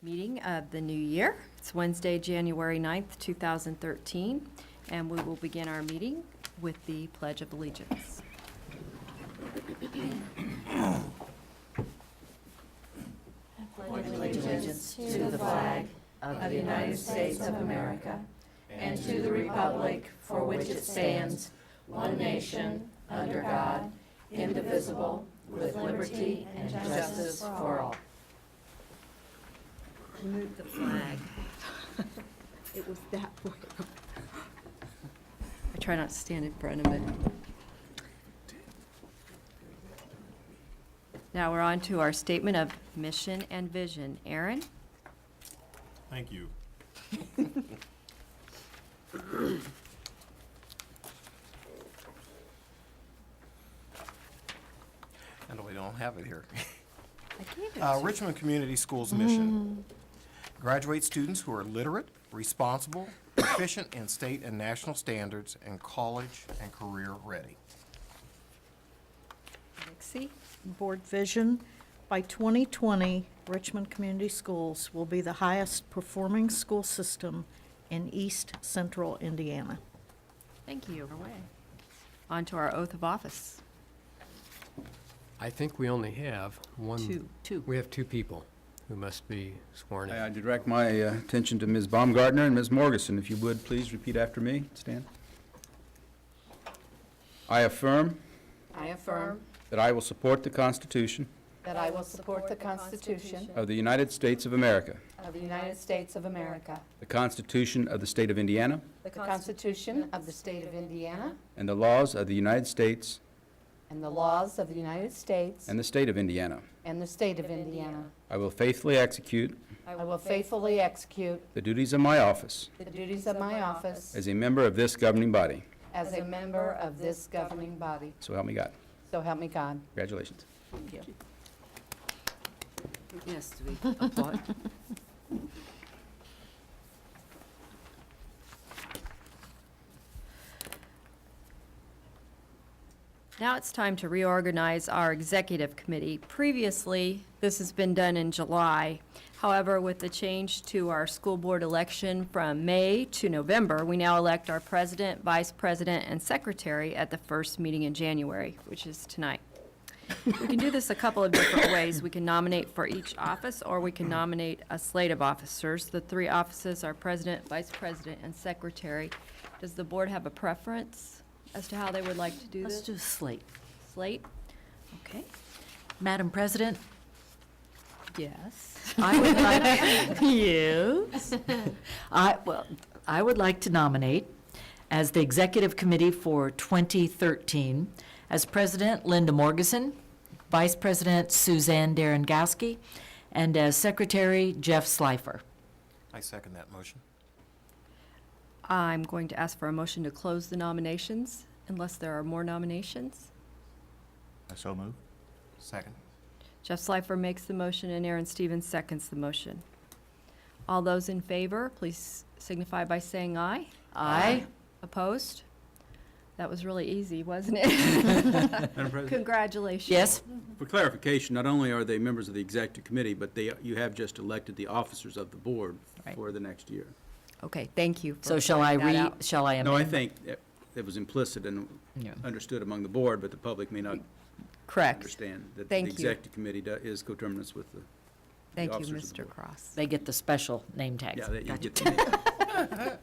Meeting of the new year. It's Wednesday, January 9th, 2013, and we will begin our meeting with the Pledge of Allegiance. Pledge allegiance to the flag of the United States of America and to the republic for which it stands, one nation, under God, indivisible, with liberty and justice for all. Remove the flag. It was that way. I try not to stand in front of it. Now we're on to our statement of mission and vision. Aaron? Thank you. And we don't have it here. I gave it to Richmond Community Schools mission. Graduate students who are literate, responsible, proficient in state and national standards, and college and career ready. Dixie? Board vision, by 2020, Richmond Community Schools will be the highest performing school system in East Central Indiana. Thank you. On to our oath of office. I think we only have one. Two. We have two people who must be sworn in. I direct my attention to Ms. Baumgartner and Ms. Morgeson. If you would, please repeat after me. Stand. I affirm I affirm that I will support the Constitution that I will support the Constitution of the United States of America, of the United States of America, the Constitution of the State of Indiana, the Constitution of the State of Indiana, and the laws of the United States and the laws of the United States and the State of Indiana. and the State of Indiana. I will faithfully execute I will faithfully execute the duties of my office the duties of my office as a member of this governing body. as a member of this governing body. So help me God. So help me God. Congratulations. Thank you. Yes, to be applauded. Now it's time to reorganize our executive committee. Previously, this has been done in July. However, with the change to our school board election from May to November, we now elect our president, vice president, and secretary at the first meeting in January, which is tonight. We can do this a couple of different ways. We can nominate for each office, or we can nominate a slate of officers. The three offices are president, vice president, and secretary. Does the board have a preference as to how they would like to do Let's this? do slate. Slate? Okay. Madam President, Yes. I would like, yes. I would like to nominate as the Executive Committee for 2013 as President Linda Morgeson, Vice President Suzanne Darengowski, and as Secretary Jeff Slifer. I second that motion. I'm going to ask for a motion to close the nominations unless there are more nominations. I so move. Second. Jeff Slifer makes the motion and Aaron Stevens seconds the motion. All those in favor, please signify by saying aye. Aye. Opposed? That was really easy, wasn't it? Madam President, Congratulations. Yes? for clarification, not only are they members of the executive committee, but you have just elected the officers of the board Right. for the next year. Okay, thank you. So for shall I pointing that out. shall I amend? No, I think it was implicit and Yeah. understood among the board, but the public may not Correct. understand that the Thank you. executive committee is coterminous with the Thank you, officers of the Mr. board. Cross. They get the special name tags. Yeah, that you Gotcha. get the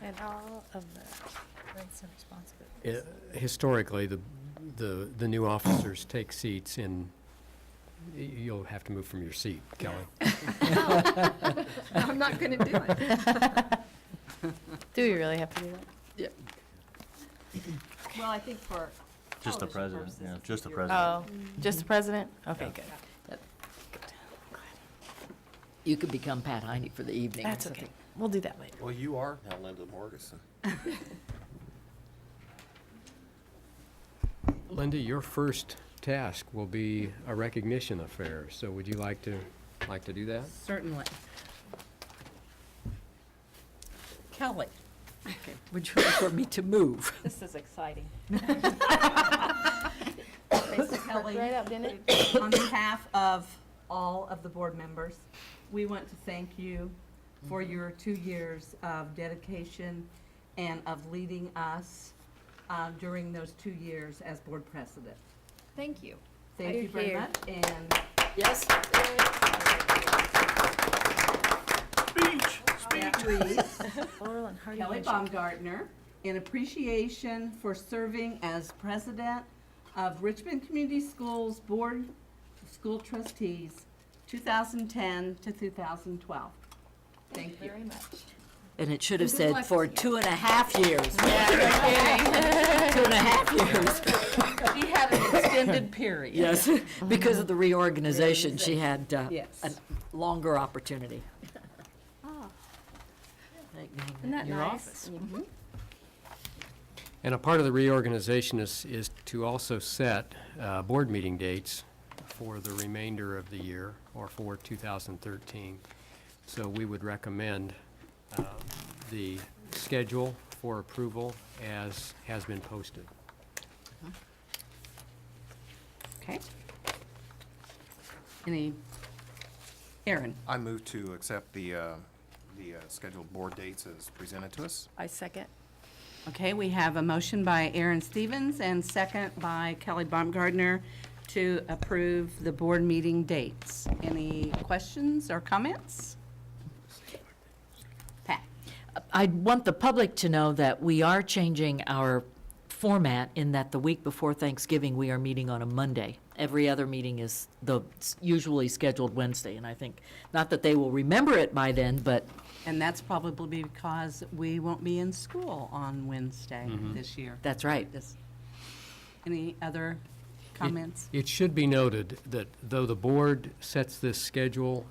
And all of the rights and responsibilities. Historically, the new officers take seats in, you'll have to move from your seat, Kelly. I'm not going to do it. Do we really have to do that? Well, I think for Just the television president, purposes, yeah, if just the you're- president. Oh, just the president? Okay, good. You could become Pat Heine for the evening. That's okay. We'll do that later. Well, you are now Linda Morgeson. Linda, your first task will be a recognition affair, so would you like to do that? Certainly. Kelly, would you like for me to move? This is exciting. Right up, didn't it? On behalf of all of the board members. We want to thank you for your 2 years of dedication and of leading us during those 2 years as board president. Thank you. Thank you very Here. much, and Yes. Laurel and Hardy. Kelly Baumgartner, in appreciation for serving as president of Richmond Community Schools Board of School Trustees, 2010 to 2012. Thank you. Very much. And it should have Good said luck for to you. 2.5 years. Yeah, no kidding. 2.5 years. She had an extended period. Yes, because of the reorganization, she had Yes. a longer opportunity. Isn't that Your nice? office. And a part of the reorganization is to also set board meeting dates for the remainder of the year, or for 2013. So we would recommend the schedule for approval as has been posted. Okay. Aaron? I move to accept the scheduled board dates as presented to us. I second. Okay, we have a motion by Aaron Stevens and second by Kelly Baumgartner to approve the board meeting dates. Any questions or comments? Pat? I want the public to know that we are changing our format in that the week before Thanksgiving, we are meeting on a Monday. Every other meeting is the usually scheduled Wednesday, and I think, not that they will remember it by then, but And that's probably because we won't be in school on Wednesday this year. that's right. Any other comments? It should be noted that though the board sets this schedule,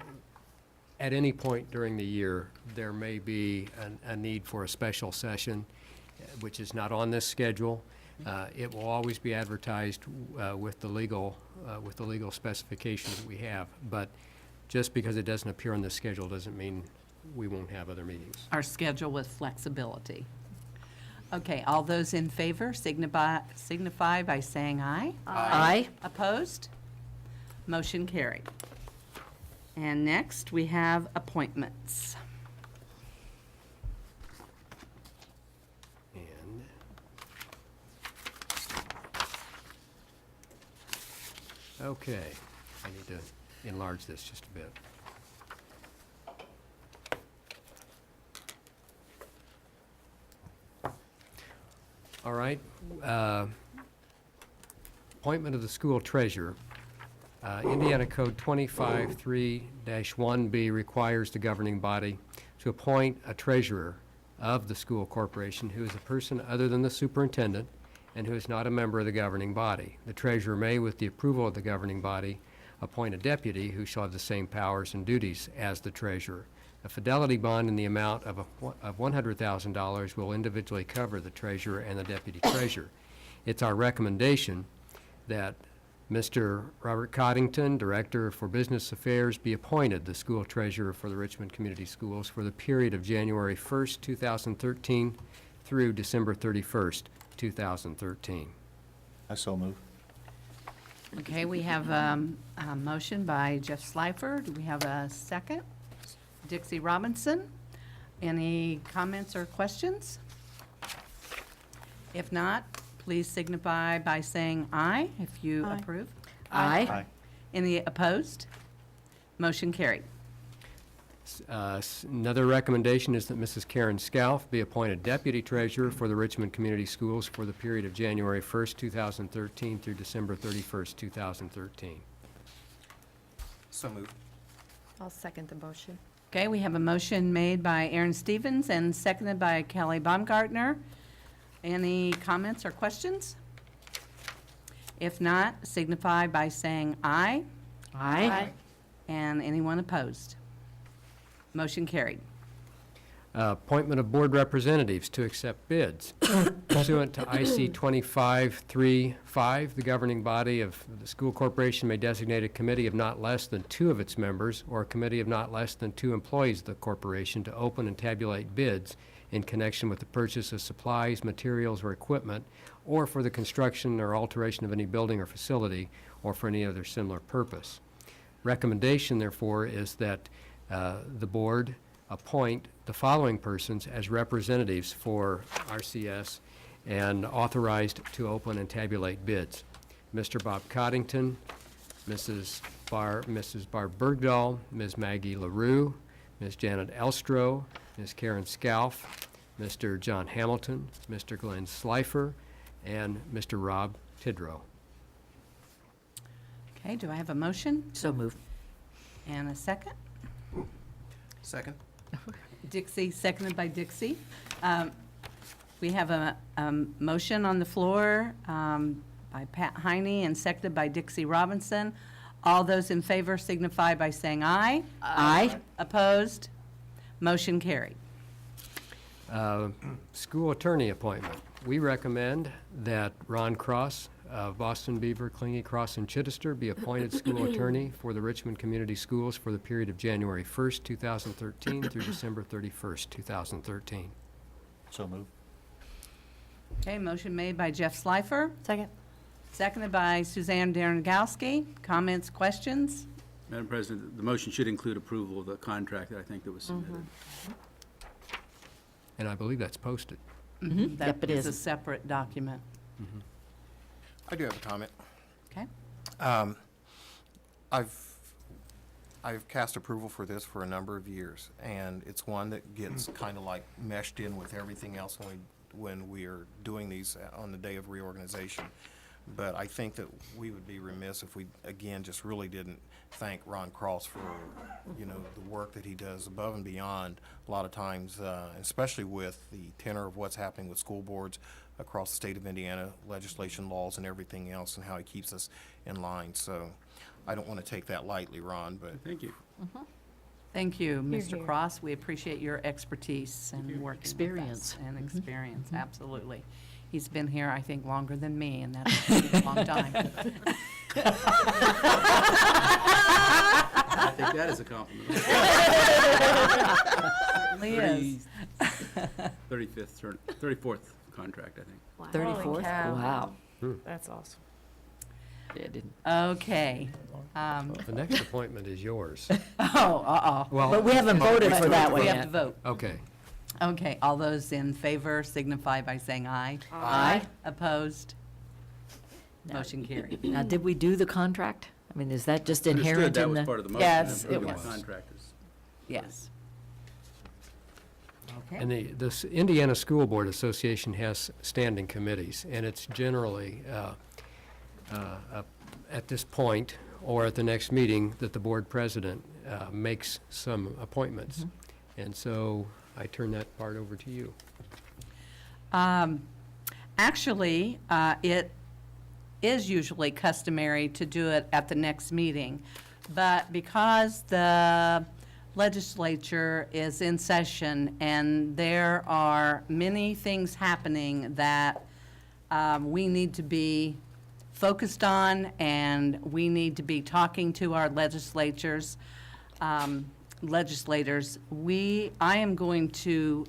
at any point during the year, there may be a need for a special session, which is not on this schedule. It will always be advertised with the legal specifications that we have. But just because it doesn't appear on this schedule doesn't mean we won't have other meetings. Our schedule with flexibility. Okay, all those in favor signify by saying aye. Aye. Opposed? Motion carried. And next, we have appointments. And okay, I need to enlarge this just a bit. All right. Appointment of the school treasurer. Indiana Code 253-1B requires the governing body to appoint a treasurer of the school corporation who is a person other than the superintendent and who is not a member of the governing body. The treasurer may, with the approval of the governing body, appoint a deputy who shall have the same powers and duties as the treasurer. A fidelity bond in the amount of $100,000 will individually cover the treasurer and the deputy treasurer. It's our recommendation that Mr. Robert Coddington, Director for Business Affairs, be appointed the school treasurer for the Richmond Community Schools for the period of January 1st, 2013 through December 31st, 2013. I so move. Okay, we have a motion by Jeff Slifer. Do we have a second? Dixie Robinson. Any comments or questions? If not, please signify by saying aye if you Aye. approve. Aye. Any opposed? Motion carried. Another recommendation is that Mrs. Karen Scalf be appointed Deputy Treasurer for the Richmond Community Schools for the period of January 1st, 2013 through December 31st, 2013. So moved. I'll second the motion. Okay, we have a motion made by Aaron Stevens and seconded by Kelly Baumgartner. Any comments or questions? If not, signify by saying aye. Aye. And anyone opposed? Motion carried. Appointment of board representatives to accept bids. Pursuant to IC 2535, the governing body of the school corporation may designate a committee of not less than 2 of its members or a committee of not less than 2 employees of the corporation to open and tabulate bids in connection with the purchase of supplies, materials, or equipment, or for the construction or alteration of any building or facility, or for any other similar purpose. recommendation, therefore, is that the board appoint the following persons as representatives for RCS and authorized to open and tabulate bids. Mr. Bob Coddington, Mrs. Barb Bergdahl, Ms. Maggie LaRue, Ms. Janet Elstro, Ms. Karen Scalf, Mr. John Hamilton, Mr. Glenn Slifer, and Mr. Rob Tidrow. Okay, do I have a motion So moved. and a second? Second? Dixie, seconded by Dixie. We have a motion on the floor by Pat Heine and seconded by Dixie Robinson. All those in favor signify by saying aye. Aye. Opposed? Motion carried. School attorney appointment. We recommend that Ron Cross of Boston Beaver, Clingy Cross, and Chittister be appointed school attorney for the Richmond Community Schools for the period of January 1st, 2013 through December 31st, 2013. So moved. Okay, motion made by Jeff Slifer, Second. seconded by Suzanne Darnagowski. Comments, questions? Madam President, the motion should include approval of the contract that I think that was submitted. And I believe that's posted. That Yep, it is a is. separate document. I do have a comment. Okay. I've cast approval for this for a number of years, and it's one that gets kind of like meshed in with everything else when we are doing these on the day of reorganization. But I think that we would be remiss if we, again, just really didn't thank Ron Cross for, the work that he does above and beyond a lot of times, especially with the tenor of what's happening with school boards across the state of Indiana, legislation, laws, and everything else, and how he keeps us in line. So I don't want to take that lightly, Ron, but Thank you. Thank you, Hear, Mr. hear. Cross. We appreciate your expertise and working with us. Experience. And experience, absolutely. He's been here, I think, longer than me, and that's a long time. I think that is a compliment. Certainly is. 34th contract, I think. 34th? cow. Wow. That's awesome. Yeah, it didn't. Okay. The next appointment is yours. Oh. But Well, we haven't voted for that one We have to yet. vote. okay. Okay, all those in favor signify by saying aye. Aye. Opposed? No. Motion carried. Now, did we do the contract? I mean, is that just Understood inherent that in was the? part of the motion. Yes, it approving the was. contract is- Yes. Okay. And the Indiana School Board Association has standing committees, and it's generally at this point or at the next meeting that the board president makes some appointments. And so I turn that part over to you. Actually, it is usually customary to do it at the next meeting, but because the legislature is in session and there are many things happening that we need to be focused on, and we need to be talking to our legislators, I am going to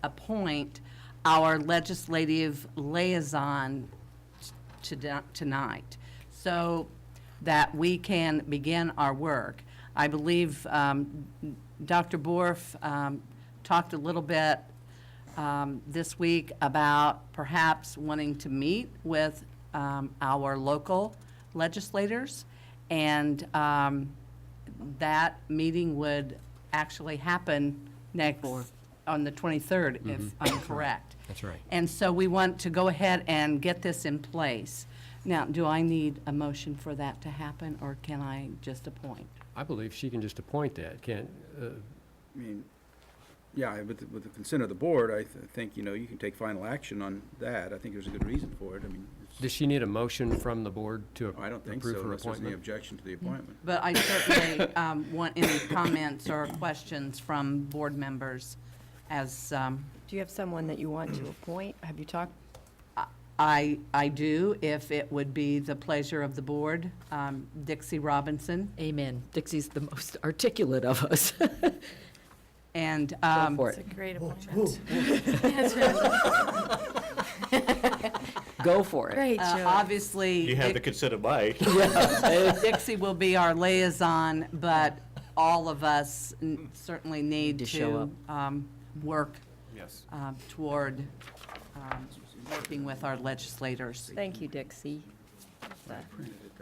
appoint our legislative liaison tonight, so that we can begin our work. I believe Dr. Borf talked a little bit this week about perhaps wanting to meet with our local legislators, and that meeting would actually happen on the 23rd, if I'm correct. That's right. And so we want to go ahead and get this in place. Now, do I need a motion for that to happen, or can I just appoint? I believe she can just appoint that, can't, I mean, yeah, with the consent of the board, I think, you can take final action on that. I think there's a good reason for it. I mean, does she need a motion from the board to I don't think so, approve her unless there's any appointment? objection to the appointment. But I certainly want any comments or questions from board members as, Do you have someone that you want to appoint? Have you talked? I do, if it would be the pleasure of the board. Dixie Robinson, Amen. Dixie's the most articulate of us. and Go for It's it. a great appointment. Go for it. Great job. Obviously, You have to consider mine. Dixie will be our liaison, but all of us certainly need To show to work Yes. toward working with our legislators. Thank you, Dixie.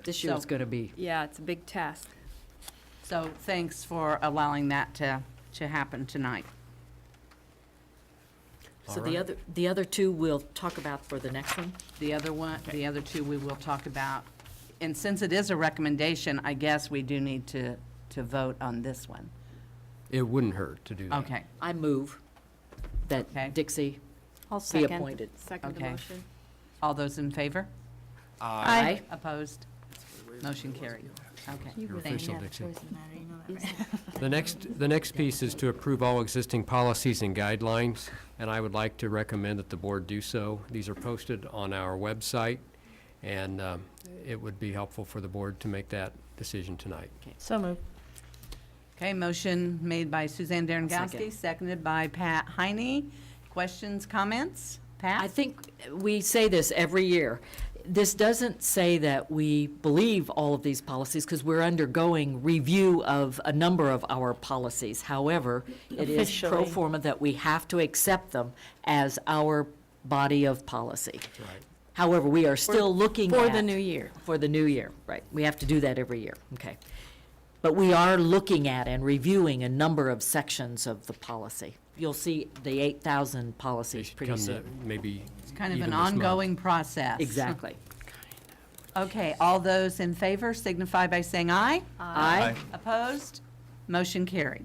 This year it's So- going to be. Yeah, it's a big task. So thanks for allowing that to happen tonight. So All the right. other two we'll talk about for the next one? The other two we will talk about. And since it is a recommendation, I guess we do need to vote on this one. It wouldn't hurt to do that. Okay. I move that Okay. Dixie I'll be second. appointed. Second the Okay. motion. All those in favor? Aye. Opposed? Motion carried. Okay. You're Thank official, you. Dixie. Choice of matter, you know that, right? The next piece is to approve all existing policies and guidelines, and I would like to recommend that the board do so. These are posted on our website, and it would be helpful for the board to make that decision tonight. So moved. Okay, motion made by Suzanne Darengowski, Second. seconded by Pat Heine. Questions, comments? Pat? I think we say this every year. This doesn't say that we believe all of these policies because we're undergoing review of a number of our policies. However, it is pro Officially. forma that we have to accept them as our body of policy. Right. However, we are still looking at. For the new year. For the new year, right. We have to do that every year, okay. But we are looking at and reviewing a number of sections of the policy. You'll see the 8,000 They policies should pretty come to soon. maybe It's kind of even an this month. ongoing process. Exactly. Okay, all those in favor signify by saying aye. Aye. Opposed? Motion carried.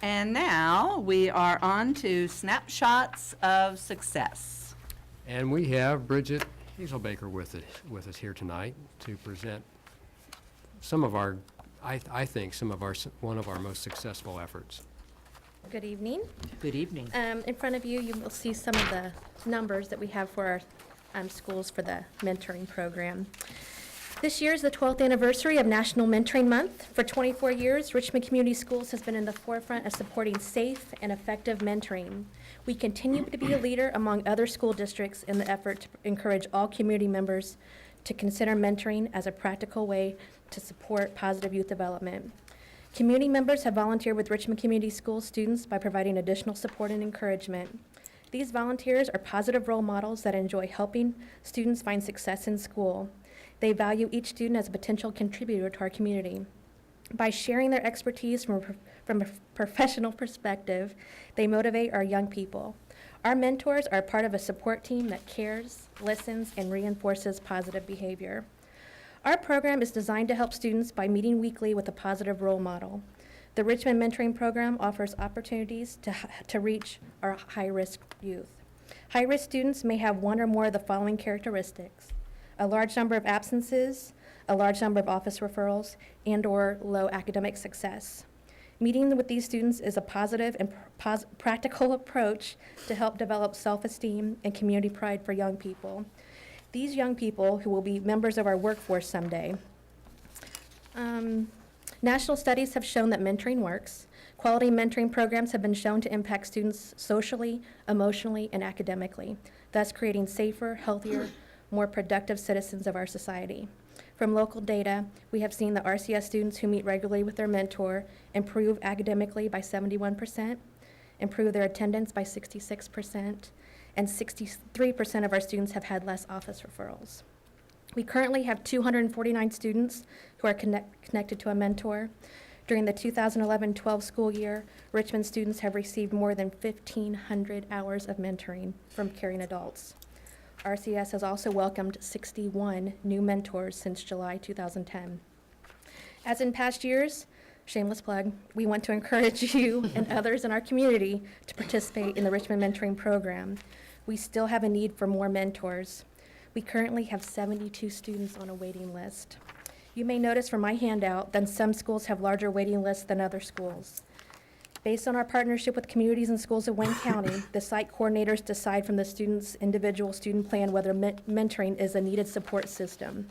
And now we are on to snapshots of success. And we have Bridget Hazelbaker with us here tonight to present some of our, I think, one of our most successful efforts. Good evening. Good evening. In front of you, you will see some of the numbers that we have for our schools for the mentoring program. This year is the 12th anniversary of National Mentoring Month. For 24 years, Richmond Community Schools has been in the forefront of supporting safe and effective mentoring. We continue to be a leader among other school districts in the effort to encourage all community members to consider mentoring as a practical way to support positive youth development. Community members have volunteered with Richmond Community Schools students by providing additional support and encouragement. These volunteers are positive role models that enjoy helping students find success in school. They value each student as a potential contributor to our community. By sharing their expertise from a professional perspective, they motivate our young people. Our mentors are part of a support team that cares, listens, and reinforces positive behavior. Our program is designed to help students by meeting weekly with a positive role model. The Richmond Mentoring Program offers opportunities to reach our high-risk youth. High-risk students may have one or more of the following characteristics: a large number of absences, a large number of office referrals, and/or low academic success. Meeting with these students is a positive and practical approach to help develop self-esteem and community pride for young people. These young people who will be members of our workforce someday. National studies have shown that mentoring works. Quality mentoring programs have been shown to impact students socially, emotionally, and academically, thus creating safer, healthier, more productive citizens of our society. From local data, we have seen that RCS students who meet regularly with their mentor improve academically by 71%, improve their attendance by 66%, and 63% of our students have had less office referrals. We currently have 249 students who are connected to a mentor. During the 2011-12 school year, Richmond students have received more than 1,500 hours of mentoring from caring adults. RCS has also welcomed 61 new mentors since July 2010. As in past years, shameless plug, we want to encourage you and others in our community to participate in the Richmond Mentoring Program. We still have a need for more mentors. We currently have 72 students on a waiting list. You may notice from my handout that some schools have larger waiting lists than other schools. Based on our partnership with communities and schools of Wayne County, the site coordinators decide from the student's individual student plan whether mentoring is a needed support system.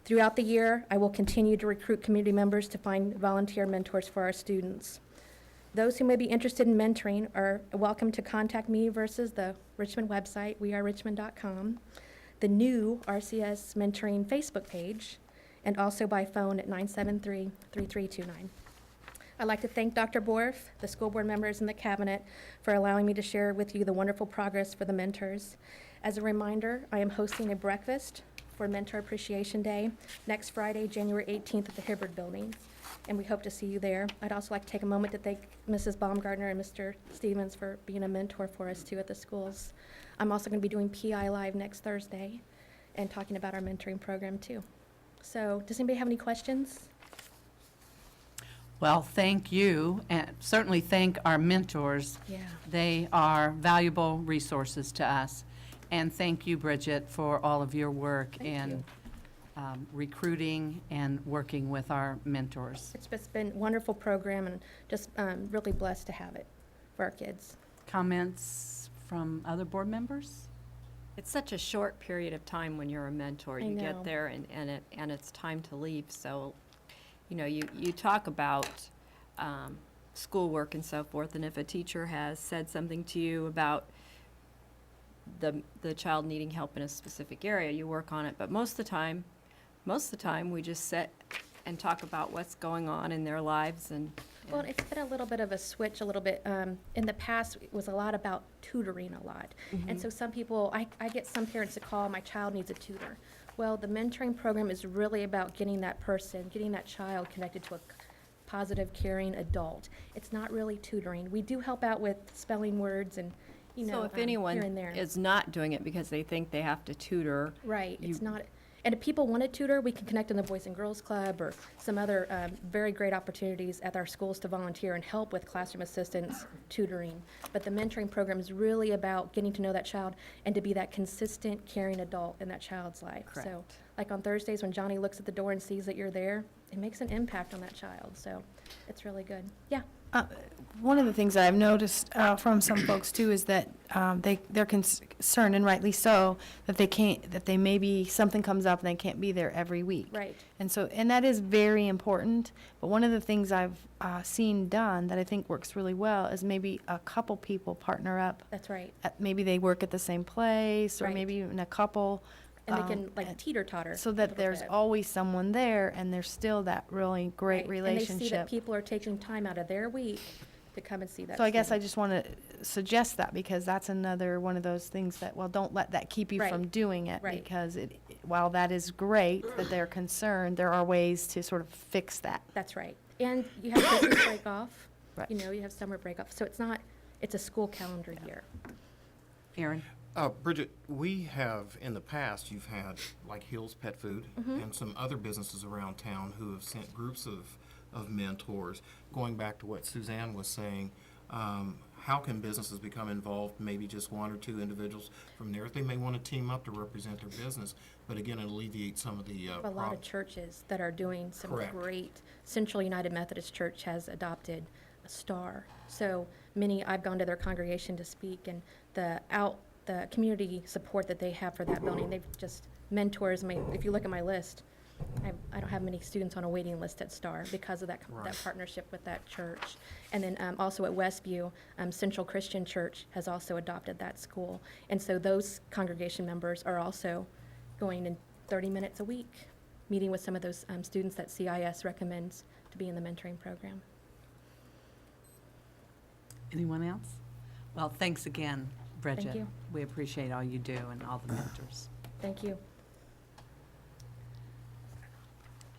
Throughout the year, I will continue to recruit community members to find volunteer mentors for our students. Those who may be interested in mentoring are welcome to contact me versus the Richmond website, wearerichmond.com. the new RCS Mentoring Facebook page, and also by phone at 973-3329. I'd like to thank Dr. Borf, the school board members, and the cabinet for allowing me to share with you the wonderful progress for the mentors. As a reminder, I am hosting a breakfast for Mentor Appreciation Day next Friday, January 18th at the Hibbard Building, and we hope to see you there. I'd also like to take a moment to thank Mrs. Baumgartner and Mr. Stevens for being a mentor for us too at the schools. I'm also going to be doing PI Live next Thursday and talking about our mentoring program too. So, does anybody have any questions? Well, thank you, and certainly thank our mentors. Yeah. They are valuable resources to us. And thank you, Bridget, for all of your work Thank in you. Recruiting and working with our mentors. It's just been a wonderful program and just really blessed to have it for our kids. Comments from other board members? It's such a short period of time when you're a mentor. I You know. get there and it's time to leave. So, you know, you talk about schoolwork and so forth, and if a teacher has said something to you about the child needing help in a specific area, you work on it. But most of the time, we just sit and talk about what's going on in their lives and Well, it's been a little bit of a switch, a little bit. In the past, it was a lot about tutoring a lot. And so some people, I get some parents that call, my child needs a tutor. Well, the mentoring program is really about getting that person, getting that child connected to a positive, caring adult. It's not really tutoring. We do help out with spelling words and, you know, so if here and anyone there. is not doing it because they think they have to tutor, Right, it's you- not, and if people want to tutor, we can connect in the Boys and Girls Club or some other very great opportunities at our schools to volunteer and help with classroom assistance tutoring. But the mentoring program is really about getting to know that child and to be that consistent, caring adult in that child's life. So, Correct. like on Thursdays when Johnny looks at the door and sees that you're there, it makes an impact on that child. So it's really good. Yeah. One of the things that I've noticed from some folks too is that they're concerned, and rightly so, that they maybe something comes up and they can't be there every week. Right. And that is very important. But one of the things I've seen done that I think works really well is maybe a couple people partner up. That's right. Maybe they work at the same place, or Right. maybe even a couple. And they can like teeter-totter. So a that little there's bit. always someone there, and there's still that really great Right. And they see that relationship. people are taking time out of their week to come and see that So I guess I student. just want to suggest that, because that's another one of those things that, well, don't let that keep you Right. from doing it. Right. Because while that is great that they're concerned, there are ways to sort of fix that. That's right. And you have Christmas break off. Right. You know, you have summer break off. So it's a school calendar year. Aaron? Bridget, we have, in the past, you've had like Hill's Pet Food and some other businesses around town who have sent groups of mentors. Going back to what Suzanne was saying, how can businesses become involved? Maybe just one or two individuals from there. They may want to team up to represent their business, but again, alleviate some of the We have a lot of problems. churches that are doing some Correct. great. Central United Methodist Church has adopted a star. So I've gone to their congregation to speak, and the community support that they have for that building, they've just mentors. I mean, if you look at my list, I don't have many students on a waiting list at Star because of that Right. partnership with that church. And then also at Westview, Central Christian Church has also adopted that school. And so those congregation members are also going in 30 minutes a week, meeting with some of those students that CIS recommends to be in the mentoring program. Anyone else? Well, thanks again, Bridget. you. We appreciate all you do and all the mentors. Thank you.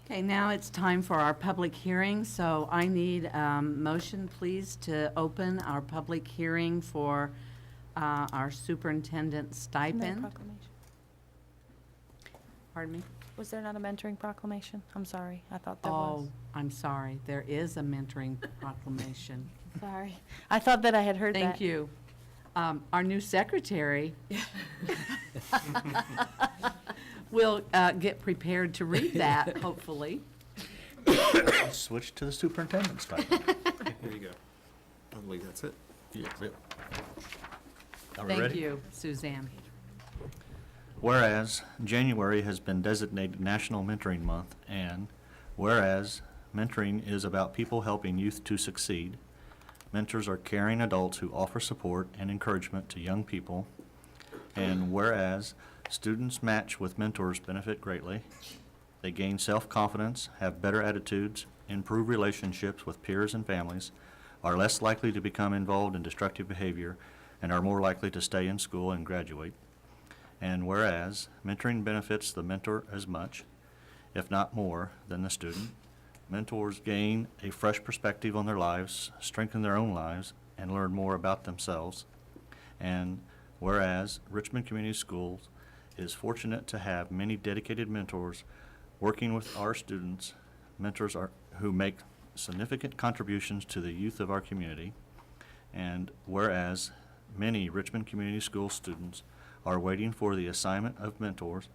Okay, now it's time for our public hearing, so I need motion, please, to open our public hearing for our superintendent stipend. Pardon me? Was there not a mentoring proclamation? I'm sorry, I thought there was. Oh, I'm sorry, there is a mentoring proclamation. Sorry. I thought that I had heard that. Thank you. Our new secretary will get prepared to read that, hopefully. Switch to the superintendent's stipend. Here you go. I believe that's it. Yeah, yep. Are we Thank ready? you, Suzanne. Whereas January has been designated National Mentoring Month, and whereas mentoring is about people helping youth to succeed, mentors are caring adults who offer support and encouragement to young people, and whereas Students matched with mentors benefit greatly. They gain self-confidence, have better attitudes, improve relationships with peers and families, are less likely to become involved in destructive behavior, and are more likely to stay in school and graduate. And whereas mentoring benefits the mentor as much, if not more, than the student, mentors gain a fresh perspective on their lives, strengthen their own lives, and learn more about themselves. And whereas Richmond Community Schools is fortunate to have many dedicated mentors working with our students, mentors who make significant contributions to the youth of our community. And whereas many Richmond Community School students are waiting for the assignment of mentors,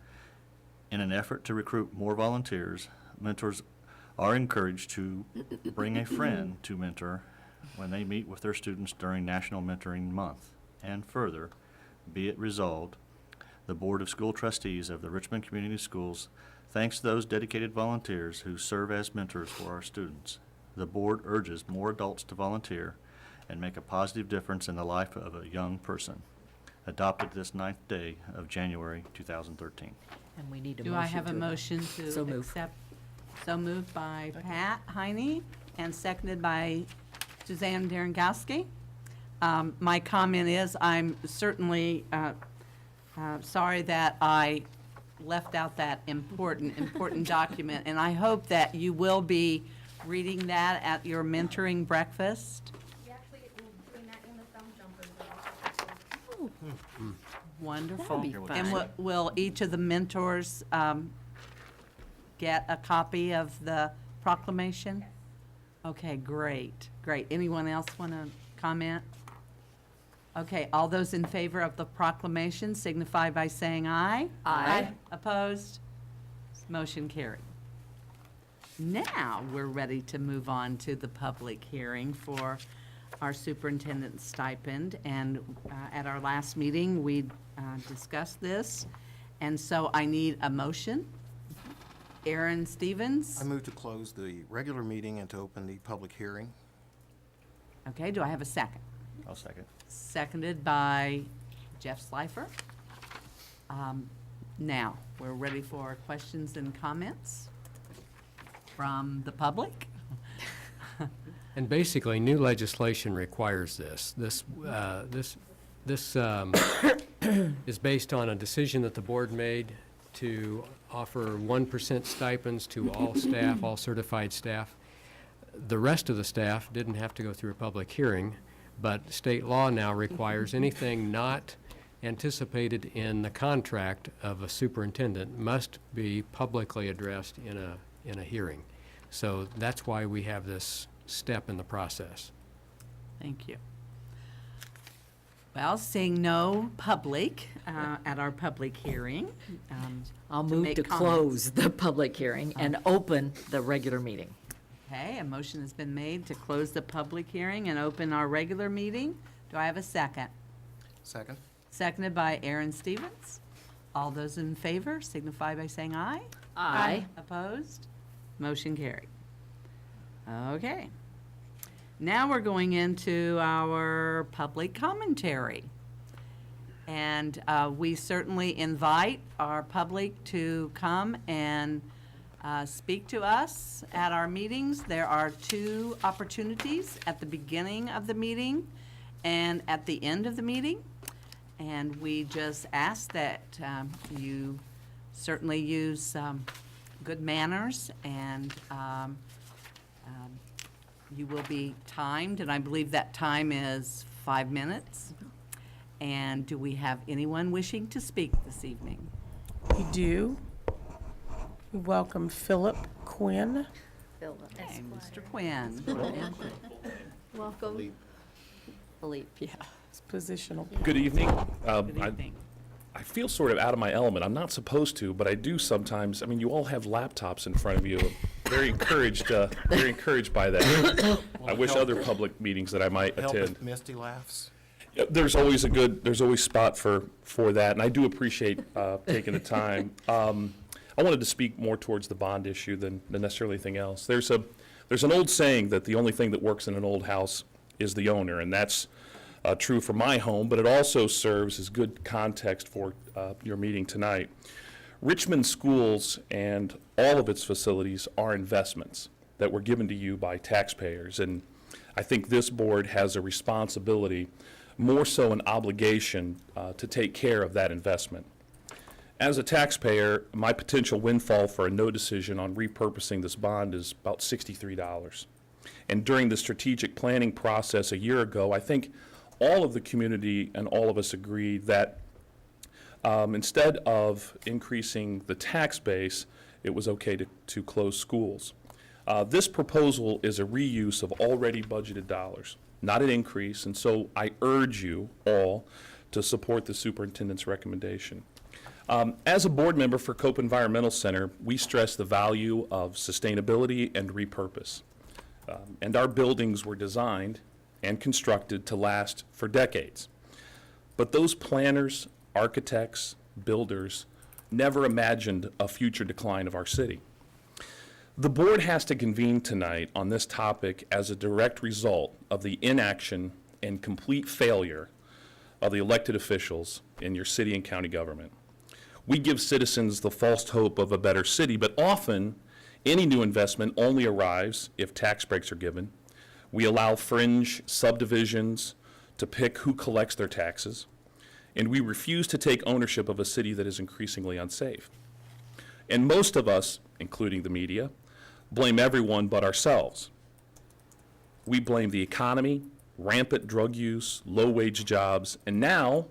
in an effort to recruit more volunteers, mentors are encouraged to bring a friend to mentor when they meet with their students during National Mentoring Month. And further, be it resolved, the Board of School Trustees of the Richmond Community Schools thanks those dedicated volunteers who serve as mentors for our students. The board urges more adults to volunteer and make a positive difference in the life of a young person. Adopted this 9th day of January 2013. And we need a motion Do to I have a adopt. motion So to move. accept? So moved by Pat Heine and seconded by Suzanne Darengowski. My comment is, I'm certainly sorry that I left out that important document, and I hope that you will be reading that at your mentoring breakfast. Wonderful. That'd be And fun. will each of the mentors get a copy of the proclamation? Okay, great, great. Anyone else want to comment? Okay, all those in favor of the proclamation signify by saying aye. Aye. Opposed? Motion carried. Now, we're ready to move on to the public hearing for our superintendent's stipend. And at our last meeting, we discussed this. And so I need a motion. Aaron Stevens? I move to close the regular meeting and to open the public hearing. Okay, do I have a second? I'll second. Seconded by Jeff Slifer. Now, we're ready for questions and comments from the public. And basically, new legislation requires this. This is based on a decision that the board made to offer 1% stipends to all staff, all certified staff. The rest of the staff didn't have to go through a public hearing, but state law now requires anything not anticipated in the contract of a superintendent must be publicly addressed in a hearing. So that's why we have this step in the process. Thank you. Well, seeing no public at our public hearing. I'll to move make to comments. close the public hearing and open the regular meeting. Okay, a motion has been made to close the public hearing and open our regular meeting. Do I have a second? Second? Seconded by Aaron Stevens. All those in favor signify by saying aye. Aye. Opposed? Motion carried. Okay. Now we're going into our public commentary. And we certainly invite our public to come and speak to us at our meetings. There are 2 opportunities, at the beginning of the meeting and at the end of the meeting. And we just ask that you certainly use good manners, and you will be timed, and I believe that time is 5 minutes. And do we have anyone wishing to speak this evening? We do. We welcome Philip Quinn. Okay, Mr. Quinn. Welcome. Philippe, yeah. It's positional. Good evening. Good evening. I feel sort of out of my element. I'm not supposed to, but I do sometimes. I mean, you all have laptops in front of you. Very encouraged by that. I wish other public meetings that I might Help attend. with Misty laughs. Yeah, there's always spot for that, and I do appreciate taking the time. I wanted to speak more towards the bond issue than necessarily anything else. There's an old saying that the only thing that works in an old house is the owner, and that's true for my home, but it also serves as good context for your meeting tonight. Richmond schools and all of its facilities are investments that were given to you by taxpayers, and I think this board has a responsibility, more so an obligation, to take care of that investment. As a taxpayer, my potential windfall for a no decision on repurposing this bond is about $63. And during the strategic planning process a year ago, I think all of the community and all of us agreed that instead of increasing the tax base, it was okay to close schools. This proposal is a reuse of already budgeted dollars, not an increase, and so I urge you all to support the superintendent's recommendation. As a board member for Cope Environmental Center, we stress the value of sustainability and repurpose. And our buildings were designed and constructed to last for decades. But those planners, architects, builders never imagined a future decline of our city. The board has to convene tonight on this topic as a direct result of the inaction and complete failure of the elected officials in your city and county government. We give citizens the false hope of a better city, but often any new investment only arrives if tax breaks are given. We allow fringe subdivisions to pick who collects their taxes, and we refuse to take ownership of a city that is increasingly unsafe. And most of us, including the media, blame everyone but ourselves. We blame the economy, rampant drug use, low-wage jobs, and now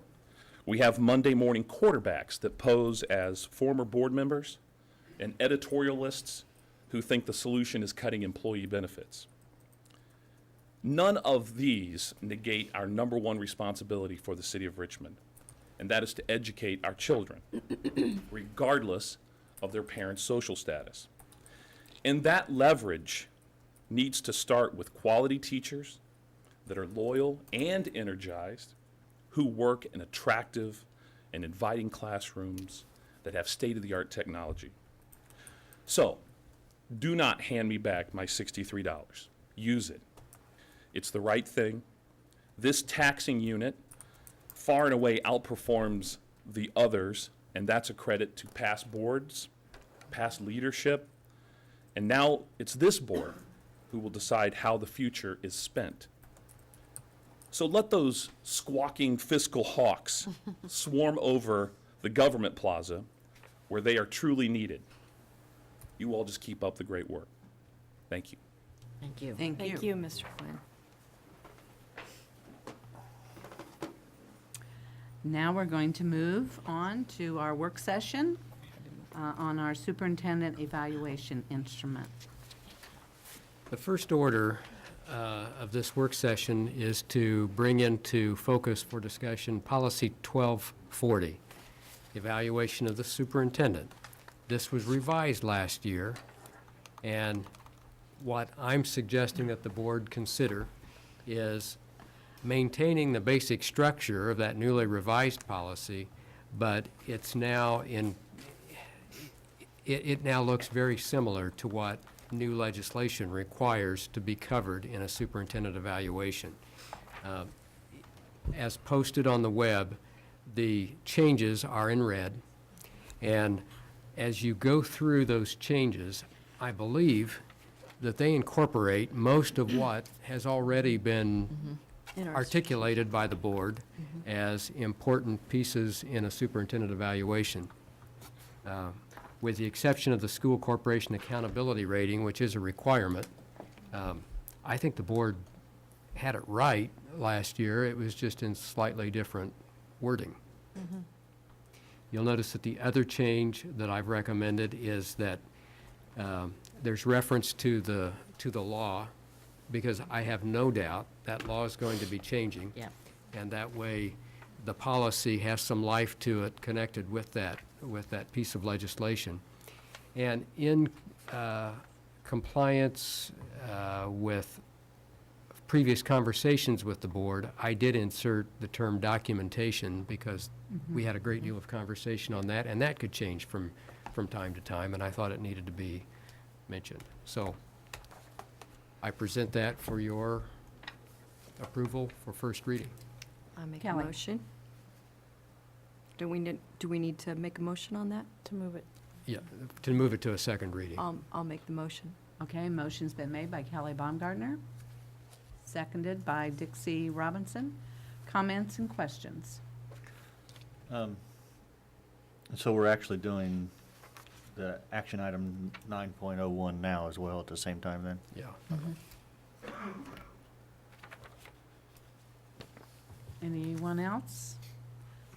we have Monday morning quarterbacks that pose as former board members and editorialists who think the solution is cutting employee benefits. None of these negate our number one responsibility for the city of Richmond, and that is to educate our children, regardless of their parents' social status. And that leverage needs to start with quality teachers that are loyal and energized, who work in attractive and inviting classrooms that have state-of-the-art technology. So, do not hand me back my $63. Use it. It's the right thing. This taxing unit far and away outperforms the others, and that's a credit to past boards, past leadership, and now it's this board who will decide how the future is spent. So let those squawking fiscal hawks swarm over the government plaza where they are truly needed. You all just keep up the great work. Thank you. Thank you. Thank you, Mr. Quinn. Now we're going to move on to our work session on our superintendent evaluation instrument. The first order of this work session is to bring into focus for discussion Policy 1240, evaluation of the superintendent. This was revised last year, and what I'm suggesting that the board consider is maintaining the basic structure of that newly revised policy, but it's now it now looks very similar to what new legislation requires to be covered in a superintendent evaluation. As posted on the web, the changes are in red, and as you go through those changes, I believe that they incorporate most of what has already been articulated by the board as important pieces in a superintendent evaluation. With the exception of the school corporation accountability rating, which is a requirement, I think the board had it right last year. It was just in slightly different wording. You'll notice that the other change that I've recommended is that there's reference to the law, because I have no doubt that law is going to be changing. Yeah. And that way, the policy has some life to it connected with that piece of legislation. And in compliance with previous conversations with the board, I did insert the term documentation because we had a great deal of conversation on that, and that could change from time to time, and I thought it needed to be mentioned. So I present that for your approval for first reading. I make a Kelly. motion. Do we need to make a motion on that? To move it. Yeah, to move it to a second reading. I'll make the motion. Okay, motion's been made by Kelly Baumgartner, seconded by Dixie Robinson. Comments and questions? So we're actually doing the action item 9.01 now as well at the same time then? Yeah. Anyone else?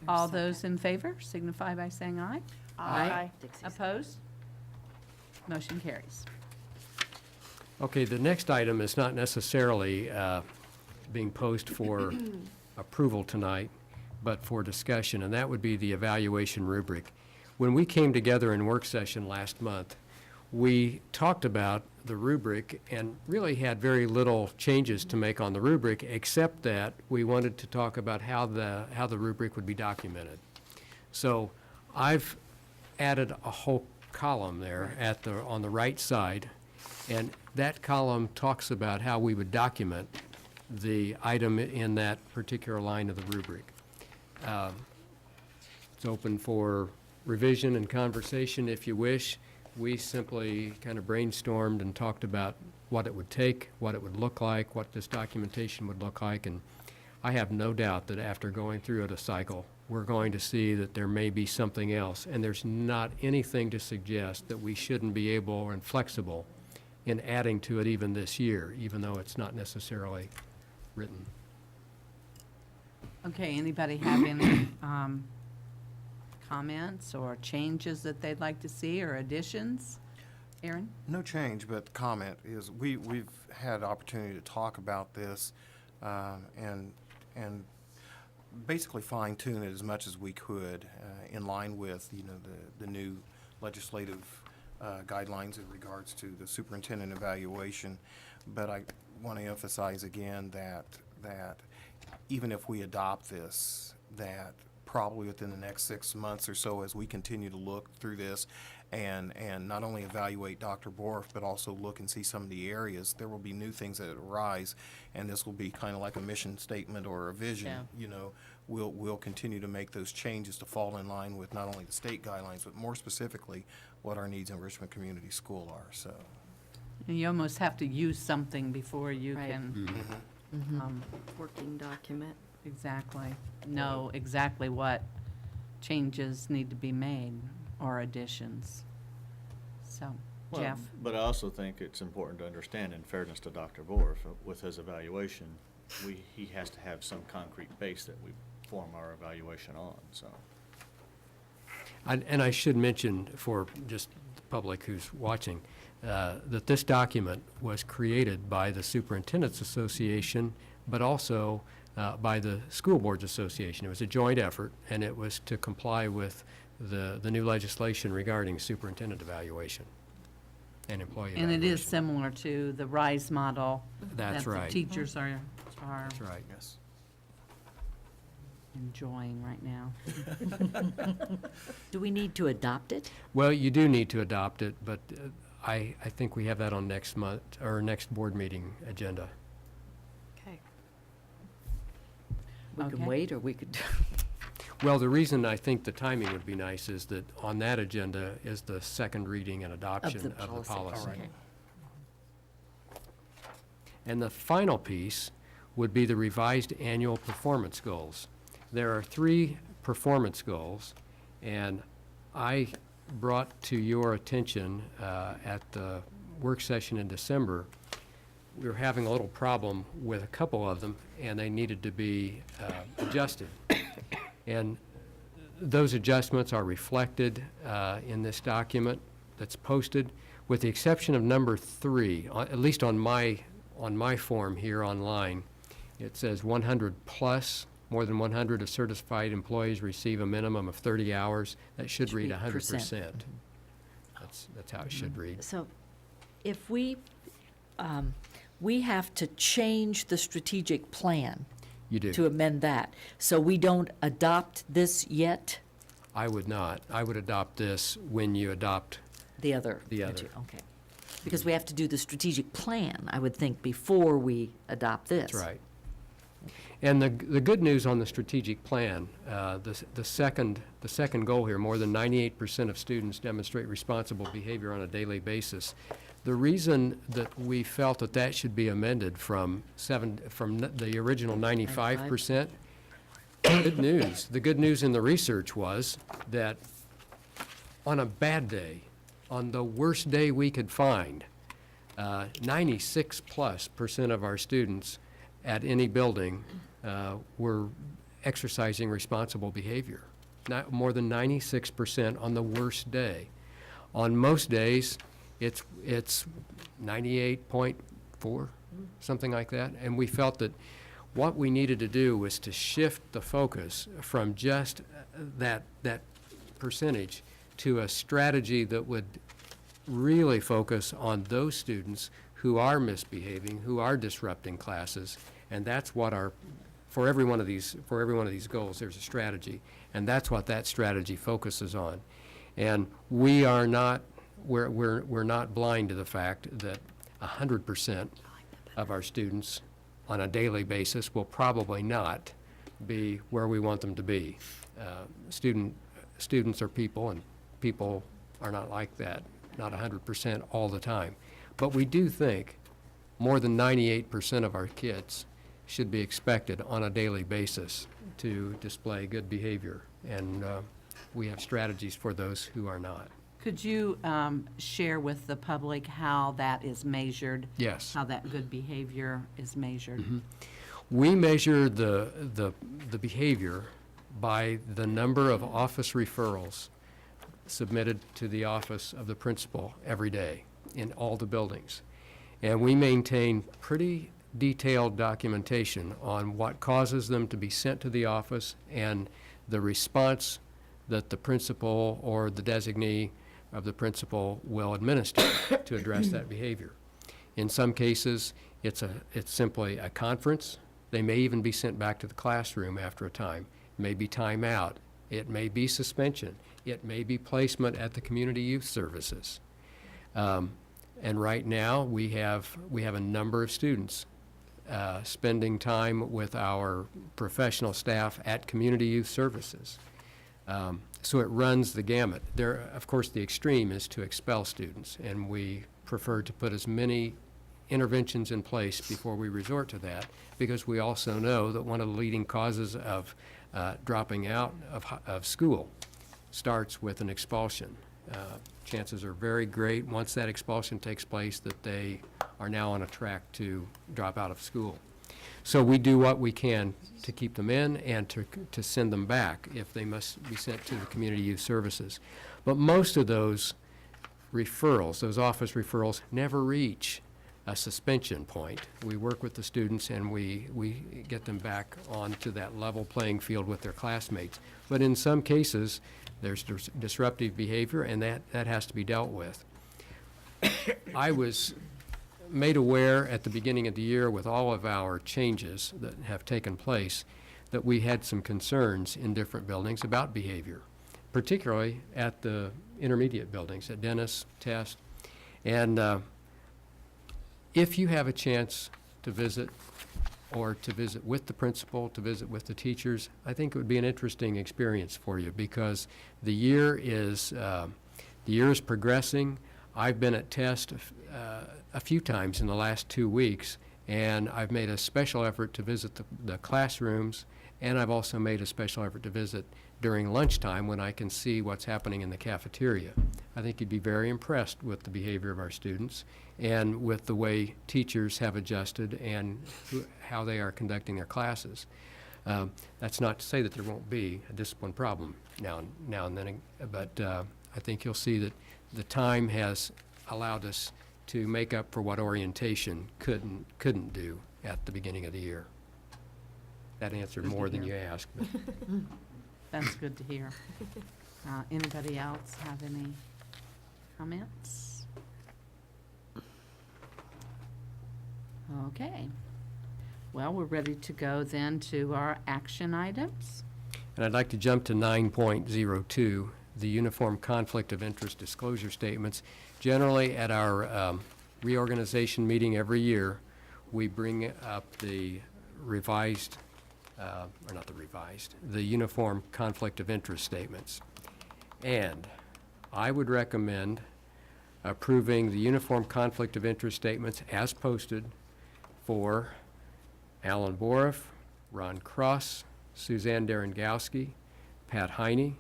All those in favor signify by saying aye. Aye. Opposed? Motion carries. Okay, the next item is not necessarily being posed for approval tonight, but for discussion, and that would be the evaluation rubric. When we came together in work session last month, we talked about the rubric and really had very little changes to make on the rubric, except that we wanted to talk about how the rubric would be documented. So I've added a whole column there on the right side, and that column talks about how we would document the item in that particular line of the rubric. It's open for revision and conversation if you wish. We simply kind of brainstormed and talked about what it would take, what it would look like, what this documentation would look like, and I have no doubt that after going through it a cycle, we're going to see that there may be something else, and there's not anything to suggest that we shouldn't be able and flexible in adding to it even this year, even though it's not necessarily written. Okay, anybody have any comments or changes that they'd like to see or additions? Aaron? No change, but comment is, we've had opportunity to talk about this, and basically fine tune it as much as we could, in line with, the new legislative guidelines in regards to the superintendent evaluation. But I want to emphasize again that even if we adopt this, that probably within the next 6 months or so, as we continue to look through this and not only evaluate Dr. Borf, but also look and see some of the areas, there will be new things that arise, and this will be kind of like a mission statement or a vision. We'll continue to make those changes to fall in line with not only the state guidelines, but more specifically, what our needs in Richmond Community School are, so. You almost have to use something before you Right. can, Working document. exactly, know exactly what changes need to be made or additions. So, Jeff? But I also think it's important to understand, in fairness to Dr. Borf, with his evaluation, he has to have some concrete base that we form our evaluation on, so. And I should mention for just the public who's watching, that this document was created by the Superintendent's Association, but also by the School Boards Association. It was a joint effort, and it was to comply with the new legislation regarding superintendent evaluation and employee And evaluation. it is similar to the RISE model. That's that right. the teachers are That's right. Yes. enjoying right now. Do we need to adopt it? Well, you do need to adopt it, but I think we have that on next month, or next board meeting agenda. Okay. We can Okay. wait, or we could, Well, the reason I think the timing would be nice is that on that agenda is the second reading and adoption of the policy. All right. Okay. And the final piece would be the revised annual performance goals. There are 3 performance goals, and I brought to your attention at the work session in December, we were having a little problem with a couple of them, and they needed to be adjusted. And those adjustments are reflected in this document that's posted, with the exception of number 3, at least on my form here online. It says 100 plus, more than 100 of certified employees receive a minimum of 30 hours. That should read be 100%. That's how it should read. so if we have to change the strategic plan You do. to amend that. So we don't adopt this yet, I would not. I would adopt this when you adopt, the other? The other. Okay. Because we have to do the strategic plan, I would think, before we adopt this. that's right. And the good news on the strategic plan, the second goal here, more than 98% of students demonstrate responsible behavior on a daily basis. The reason that we felt that that should be amended from the original 95%, good news. The good news in the research was that on a bad day, on the worst day we could find, 96+% of our students at any building were exercising responsible behavior. Not more than 96% on the worst day. On most days, it's 98.4, something like that. And we felt that what we needed to do was to shift the focus from just that percentage to a strategy that would really focus on those students who are misbehaving, who are disrupting classes. And that's what for every one of these goals, there's a strategy. And that's what that strategy focuses on. And we're not blind to the fact that 100% of our students on a daily basis will probably not be where we want them to be. Students are people, and people are not like that, not 100% all the time. But we do think more than 98% of our kids should be expected on a daily basis to display good behavior. And we have strategies for those who are not. Could you share with the public how that is measured? Yes. How that good behavior is measured? Mm-hmm. We measure the behavior by the number of office referrals submitted to the office of the principal every day in all the buildings. And we maintain pretty detailed documentation on what causes them to be sent to the office and the response that the principal or the designee of the principal will administer to address that behavior. In some cases, it's simply a conference. They may even be sent back to the classroom after a time. It may be time out. It may be suspension. It may be placement at the community youth services. And right now, we have a number of students spending time with our professional staff at community youth services. So it runs the gamut. Of course, the extreme is to expel students, and we prefer to put as many interventions in place before we resort to that, because we also know that one of the leading causes of dropping out of school starts with an expulsion. Chances are very great, once that expulsion takes place, that they are now on a track to drop out of school. So we do what we can to keep them in and to send them back if they must be sent to the community youth services. But most of those referrals, those office referrals, never reach a suspension point. We work with the students and we get them back onto that level playing field with their classmates. But in some cases, there's disruptive behavior, and that has to be dealt with. I was made aware at the beginning of the year with all of our changes that have taken place that we had some concerns in different buildings about behavior, particularly at the intermediate buildings, at Dennis, Test. And if you have a chance to visit, or to visit with the principal, to visit with the teachers, I think it would be an interesting experience for you, because the year is progressing. I've been at Test a few times in the last 2 weeks, and I've made a special effort to visit the classrooms, and I've also made a special effort to visit during lunchtime when I can see what's happening in the cafeteria. I think you'd be very impressed with the behavior of our students and with the way teachers have adjusted and how they are conducting their classes. That's not to say that there won't be a discipline problem now and then, but I think you'll see that the time has allowed us to make up for what orientation couldn't do at the beginning of the year. That answered more than you asked. But. That's good to hear. Anybody else have any comments? Okay. Well, we're ready to go then to our action items. And I'd like to jump to 9.02, the Uniform Conflict of Interest Disclosure Statements. Generally, at our reorganization meeting every year, we bring up the revised, or not the revised, the uniform conflict of interest statements. And I would recommend approving the uniform conflict of interest statements as posted for Alan Boroff, Ron Cross, Suzanne Darengowski, Pat Heine,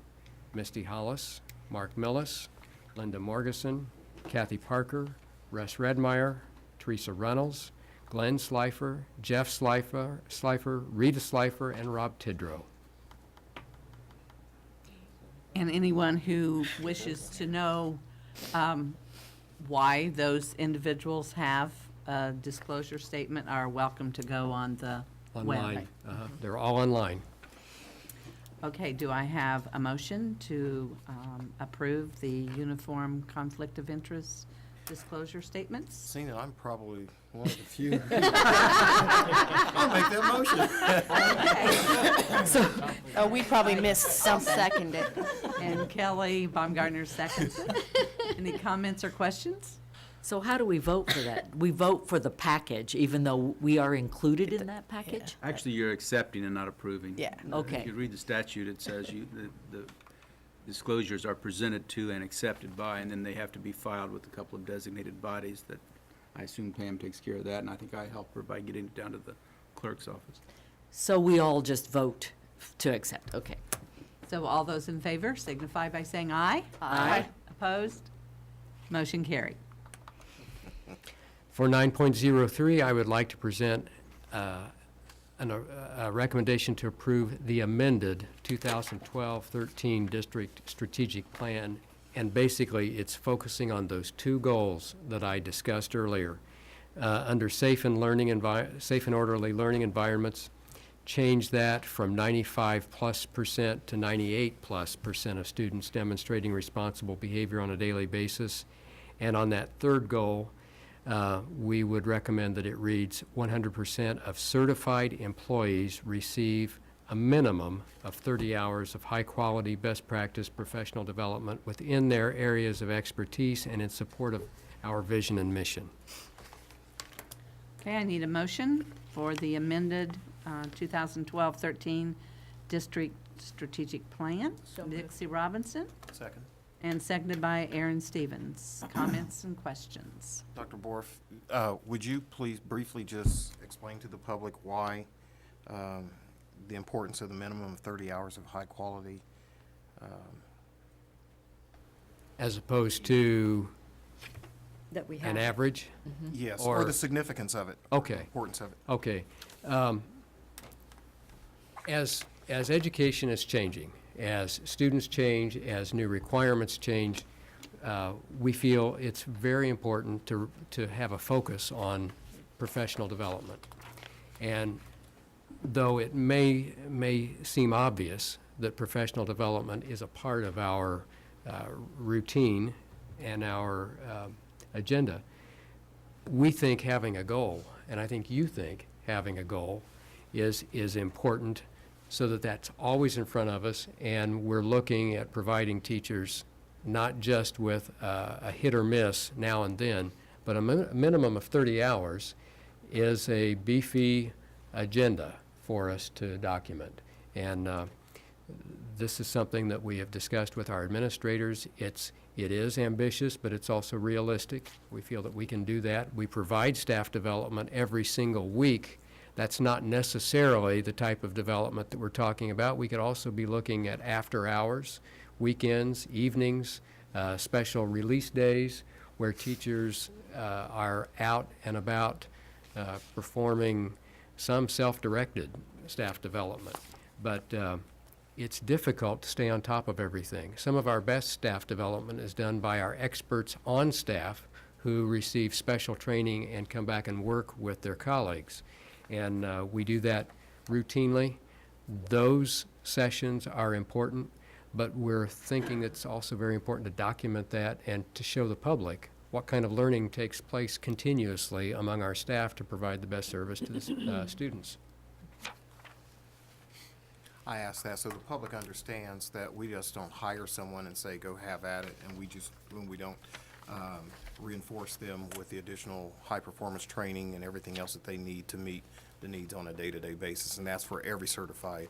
Misty Hollis, Mark Millis, Linda Morgeson, Kathy Parker, Russ Redmeyer, Teresa Reynolds, Glenn Slifer, Jeff Slifer, Rita Slifer, and Rob Tidrow. And anyone who wishes to know why those individuals have a disclosure statement are welcome to go on the web. Online. They're all online. Okay, do I have a motion to approve the uniform conflict of interest disclosure statements? Seeing that I'm probably one of the few. I'll make that motion. Oh, we probably missed something. Second it. And Kelly Baumgartner seconds. Any comments or questions? So how do we vote for that? We vote for the package, even though we are included in that package? Actually, you're accepting and not approving. Yeah. Okay. If you read the statute, it says the disclosures are presented to and accepted by, and then they have to be filed with a couple of designated bodies that, I assume Pam takes care of that, and I think I help her by getting it down to the clerk's office. So we all just vote to accept, okay. So all those in favor signify by saying aye. Aye. Opposed? Motion carried. For 9.03, I would like to present a recommendation to approve the amended 2012-13 District Strategic Plan, and basically, it's focusing on those two goals that I discussed earlier. Under safe and orderly learning environments, change that from 95+% to 98+% of students demonstrating responsible behavior on a daily basis. And on that third goal, we would recommend that it reads 100% of certified employees receive a minimum of 30 hours of high-quality, best practice professional development within their areas of expertise and in support of our vision and mission. Okay, I need a motion for the amended 2012-13 District Strategic Plan. Dixie Robinson, Second. and seconded by Aaron Stevens. Comments and questions? Dr. Borf, would you please briefly just explain to the public why the importance of the minimum of 30 hours of high quality? As opposed to That we have. an average? Yes, Or- or the significance of it, Okay. importance of it. Okay. As education is changing, as students change, as new requirements change, we feel it's very important to have a focus on professional development. And though it may seem obvious that professional development is a part of our routine and our agenda, we think having a goal, and I think you think having a goal, is important, so that that's always in front of us, and we're looking at providing teachers not just with a hit or miss now and then, but a minimum of 30 hours is a beefy agenda for us to document. And this is something that we have discussed with our administrators. It is ambitious, but it's also realistic. We feel that we can do that. We provide staff development every single week. That's not necessarily the type of development that we're talking about. We could also be looking at after hours, weekends, evenings, special release days, where teachers are out and about performing some self-directed staff development. But it's difficult to stay on top of everything. Some of our best staff development is done by our experts on staff who receive special training and come back and work with their colleagues. And we do that routinely. Those sessions are important, but we're thinking it's also very important to document that and to show the public what kind of learning takes place continuously among our staff to provide the best service to the students. I ask that so the public understands that we just don't hire someone and say, go have at it, and we don't reinforce them with the additional high-performance training and everything else that they need to meet the needs on a day-to-day basis, and that's for every certified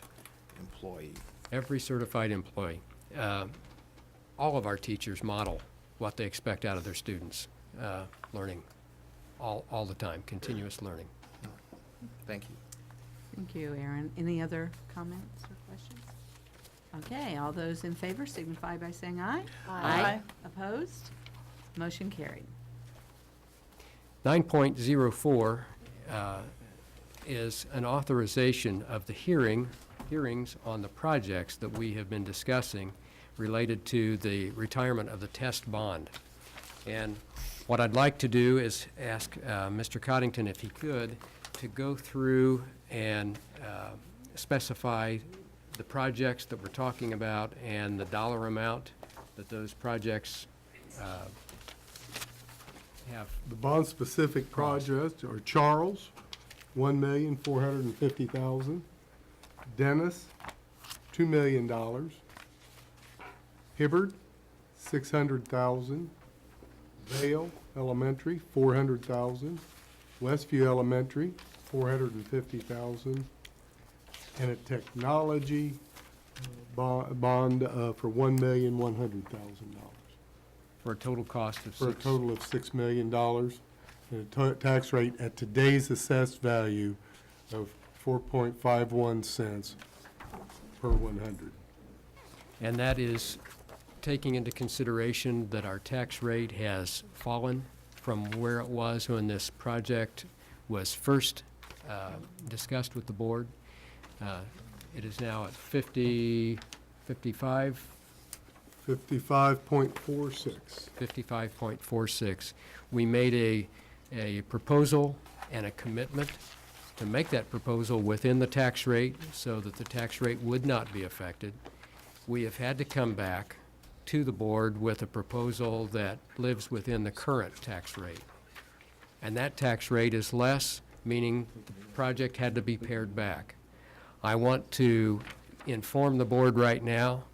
employee. Every certified employee. All of our teachers model what they expect out of their students, learning all the time, continuous learning. Thank you. Thank you, Aaron. Any other comments or questions? Okay, all those in favor signify by saying aye. Aye. Opposed? Motion carried. 9.04 is an authorization of the hearings on the projects that we have been discussing related to the retirement of the test bond. And what I'd like to do is ask Mr. Coddington, if he could, to go through and specify the projects that we're talking about and the dollar amount that those projects have. The bond-specific projects are Charles, $1,450,000. Dennis, $2 million. Hibbard, $600,000. Vale Elementary, $400,000. Westview Elementary, $450,000. And a technology bond for $1,100,000. For a total cost of For a total of $6 million, and a tax rate at today's assessed value of 4.51 cents per 100. And that is taking into consideration that our tax rate has fallen from where it was when this project was first discussed with the board. It is now at 55. 55.46. 55.46. We made a proposal and a commitment to make that proposal within the tax rate so that the tax rate would not be affected. We have had to come back to the board with a proposal that lives within the current tax rate. And that tax rate is less, meaning the project had to be pared back. I want to inform the board right now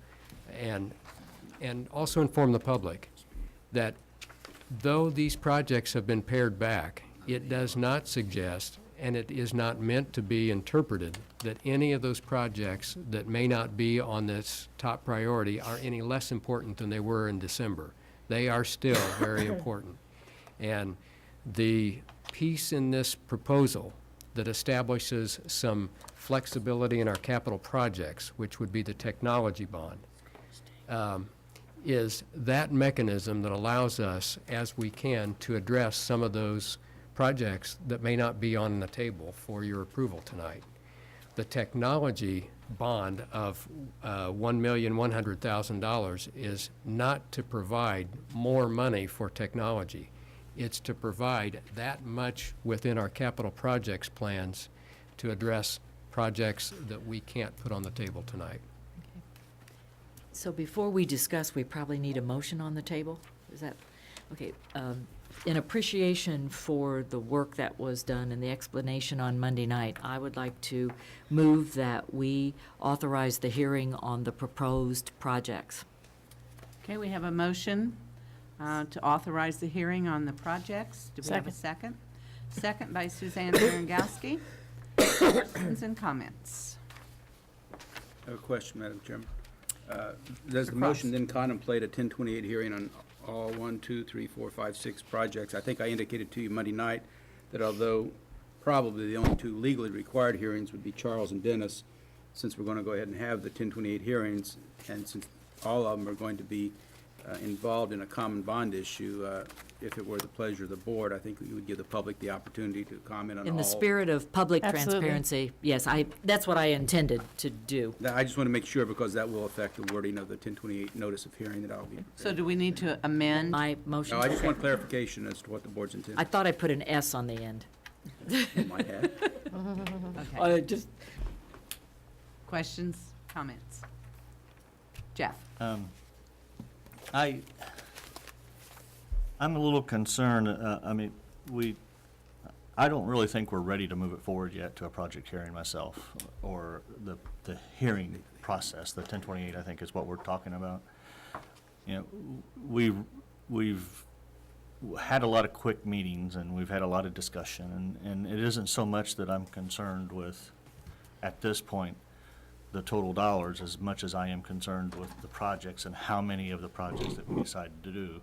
and also inform the public that though these projects have been pared back, it does not suggest, and it is not meant to be interpreted, that any of those projects that may not be on this top priority are any less important than they were in December. They are still very important. And the piece in this proposal that establishes some flexibility in our capital projects, which would be the technology bond, is that mechanism that allows us, as we can, to address some of those projects that may not be on the table for your approval tonight. The technology bond of $1,100,000 is not to provide more money for technology. It's to provide that much within our capital projects plans to address projects that we can't put on the table tonight. So before we discuss, we probably need a motion on the table? Is that, okay, in appreciation for the work that was done and the explanation on Monday night, I would like to move that we authorize the hearing on the proposed projects. Okay, we have a motion to authorize the hearing on the projects. Do we have a second? Second by Suzanne Zarangowski. Questions and comments? I have a question, Madam Chairman. Does the motion then contemplate a 1028 hearing on all 1, 2, 3, 4, 5, 6 projects? I think I indicated to you Monday night that although probably the only two legally required hearings would be Charles and Dennis, since we're going to go ahead and have the 1028 hearings, and since all of them are going to be involved in a common bond issue, if it were the pleasure of the board, I think we would give the public the opportunity to comment on all. In the spirit of public Absolutely. transparency, yes, that's what I intended to do. I just want to make sure, because that will affect the wording of the 1028 notice of hearing that I'll be. So do we need to amend? My motion. No, I just want clarification as to what the board's intent. I thought I put an S on the end. Might have. Okay. Just. Questions, comments? Jeff? I'm a little concerned, I don't really think we're ready to move it forward yet to a project hearing myself, or the hearing process. The 1028, I think, is what we're talking about. You know, we've had a lot of quick meetings, and we've had a lot of discussion, and it isn't so much that I'm concerned with, at this point, the total dollars, as much as I am concerned with the projects and how many of the projects that we decided to do.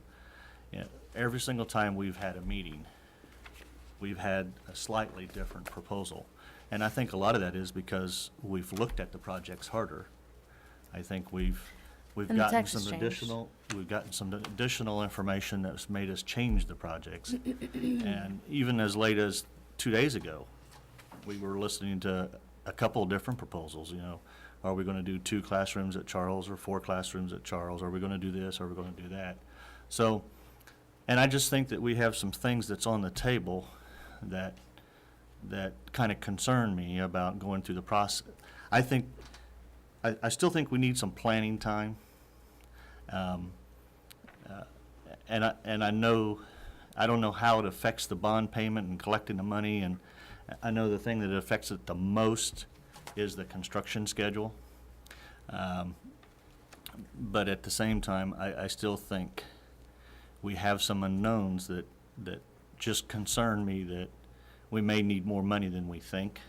You know, every single time we've had a meeting, we've had a slightly different proposal. And I think a lot of that is because we've looked at the projects harder. I think we've And the gotten text has some changed. additional information that's made us change the projects. And even as late as 2 days ago, we were listening to a couple of different proposals, you know. Are we gonna do 2 classrooms at Charles or 4 classrooms at Charles? Are we gonna do this? Are we gonna do that? So, and I just think that we have some things that's on the table that kind of concern me about going through the process. I still think we need some planning time. And I know, I don't know how it affects the bond payment and collecting the money, and I know the thing that affects it the most is the construction schedule. But at the same time, I still think we have some unknowns that just concern me, that we may need more money than we think.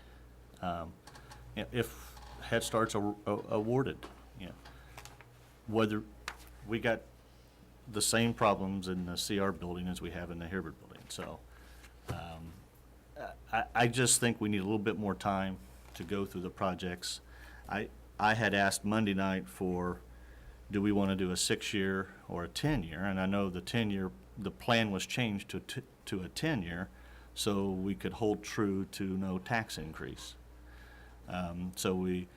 If Head Start's awarded, you know, whether we got the same problems in the CR building as we have in the Hibbert building. So I just think we need a little bit more time to go through the projects. I had asked Monday night for, do we want to do a 6-year or a 10-year? And I know the 10-year, the plan was changed to a 10-year, so we could hold true to no tax increase. So we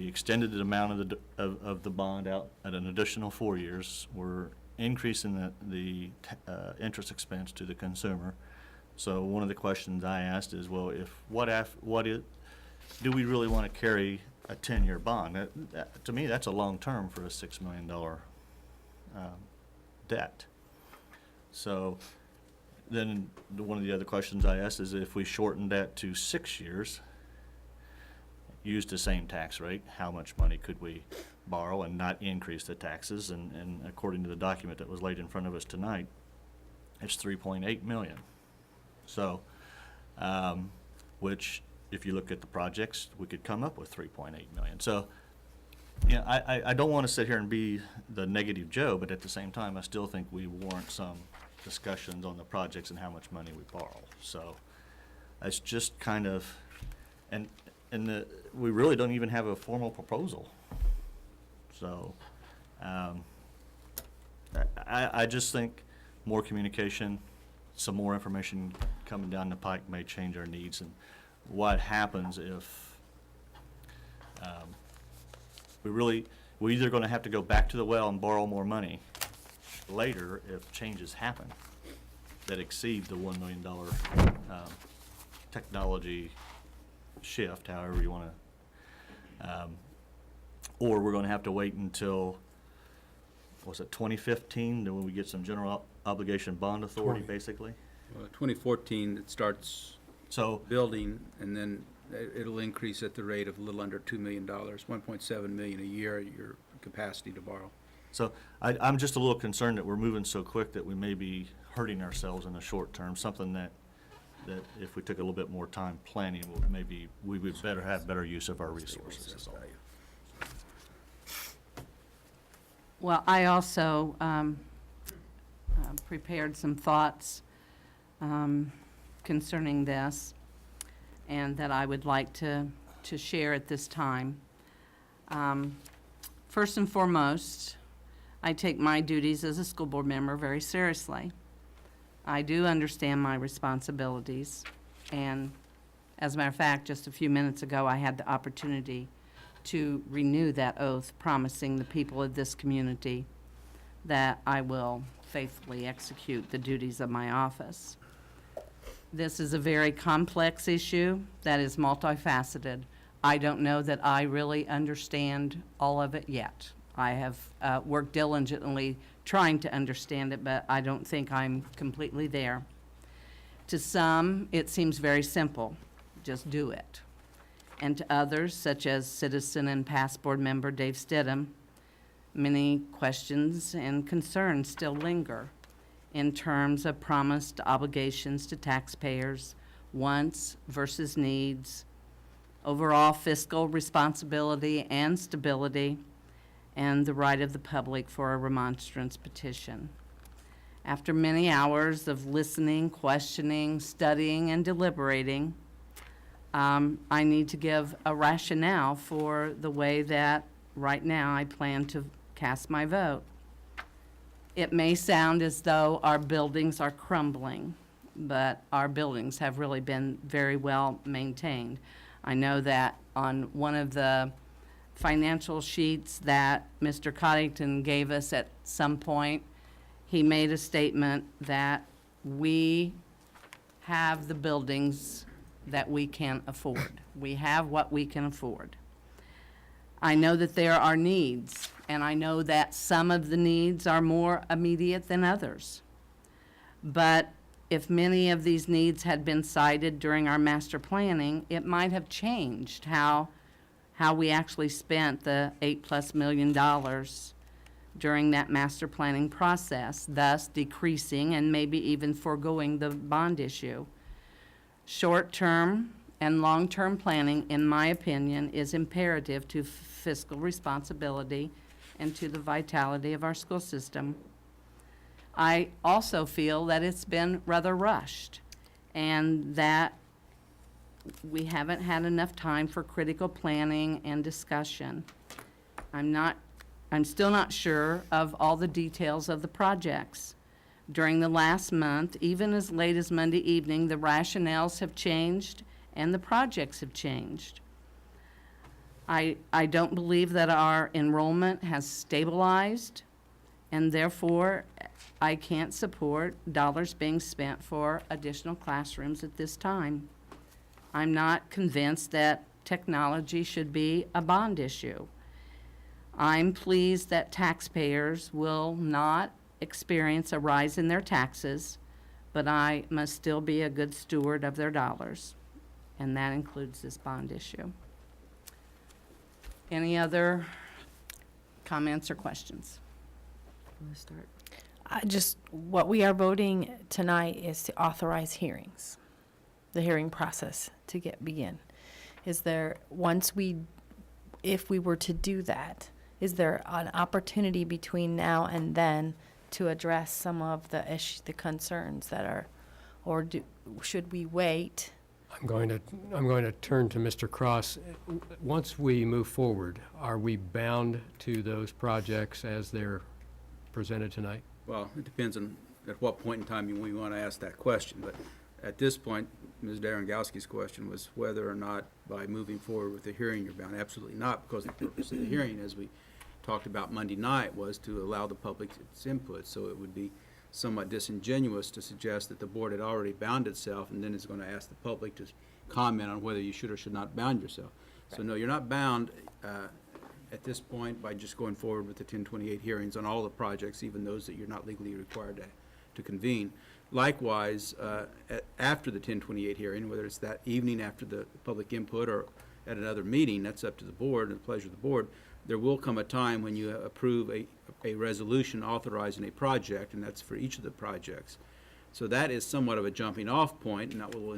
extended the amount of the bond out at an additional 4 years. We're increasing the interest expense to the consumer. So one of the questions I asked is, well, do we really want to carry a 10-year bond? To me, that's a long term for a $6 million debt. So then one of the other questions I asked is, if we shortened that to 6 years, used the same tax rate, how much money could we borrow and not increase the taxes? And according to the document that was laid in front of us tonight, it's $3.8 million. So, which, if you look at the projects, we could come up with $3.8 million. So, yeah, I don't want to sit here and be the negative Joe, but at the same time, I still think we warrant some discussions on the projects and how much money we borrow. So, it's just kind of, we really don't even have a formal proposal. So, I just think more communication, some more information coming down the pike may change our needs. And what happens if we're either going to have to go back to the well and borrow more money later if changes happen that exceed the $1 million technology shift, however you want to, or we're going to have to wait until, was it 2015, then when we get some general obligation bond authority, basically? 2014, it starts So, building, and then it'll increase at the rate of a little under $2 million, $1.7 million a year, your capacity to borrow. so I'm just a little concerned that we're moving so quick that we may be hurting ourselves in the short term, something that if we took a little bit more time planning, maybe we would better have better use of our resources. is all. Well, I also prepared some thoughts concerning this, and that I would like to share at this time. First and foremost, I take my duties as a school board member very seriously. I do understand my responsibilities, and as a matter of fact, just a few minutes ago, I had the opportunity to renew that oath, promising the people of this community that I will faithfully execute the duties of my office. This is a very complex issue that is multifaceted. I don't know that I really understand all of it yet. I have worked diligently trying to understand it, but I don't think I'm completely there. To some, it seems very simple. Just do it. And to others, such as citizen and past board member Dave Stidham, many questions and concerns still linger. in terms of promised obligations to taxpayers, wants versus needs, overall fiscal responsibility and stability, and the right of the public for a remonstrance petition. After many hours of listening, questioning, studying, and deliberating, I need to give a rationale for the way that right now I plan to cast my vote. It may sound as though our buildings are crumbling, but our buildings have really been very well maintained. I know that on one of the financial sheets that Mr. Coddington gave us at some point, he made a statement that we have the buildings that we can afford. We have what we can afford. I know that there are needs, and I know that some of the needs are more immediate than others. But if many of these needs had been cited during our master planning, it might have changed how we actually spent the $8+ million during that master planning process, thus decreasing and maybe even foregoing the bond issue. Short-term and long-term planning, in my opinion, is imperative to fiscal responsibility and to the vitality of our school system. I also feel that it's been rather rushed and that we haven't had enough time for critical planning and discussion. I'm still not sure of all the details of the projects. During the last month, even as late as Monday evening, the rationales have changed and the projects have changed. I don't believe that our enrollment has stabilized, and therefore I can't support dollars being spent for additional classrooms at this time. I'm not convinced that technology should be a bond issue. I'm pleased that taxpayers will not experience a rise in their taxes, but I must still be a good steward of their dollars, and that includes this bond issue. Any other comments or questions? Want to start? What we are voting tonight is to authorize hearings, the hearing process to begin. Is there, if we were to do that, is there an opportunity between now and then to address some of the concerns that are, should we wait? I'm going to turn to Mr. Cross. Once we move forward, are we bound to those projects as they're presented tonight? Well, it depends on at what point in time we want to ask that question, but at this point, Ms. Darengowski's question was whether or not by moving forward with the hearing you're bound. Absolutely not, because the purpose of the hearing, as we talked about Monday night, was to allow the public its input, so it would be somewhat disingenuous to suggest that the board had already bound itself and then is going to ask the public to comment on whether you should or should not bound yourself. So no, you're not bound at this point by just going forward with the 1028 hearings on all the projects, even those that you're not legally required to convene. Likewise, after the 1028 hearing, whether it's that evening after the public input or at another meeting, that's up to the board and the pleasure of the board. There will come a time when you approve a resolution authorizing a project, and that's for each of the projects. So that is somewhat of a jumping off point, and that will,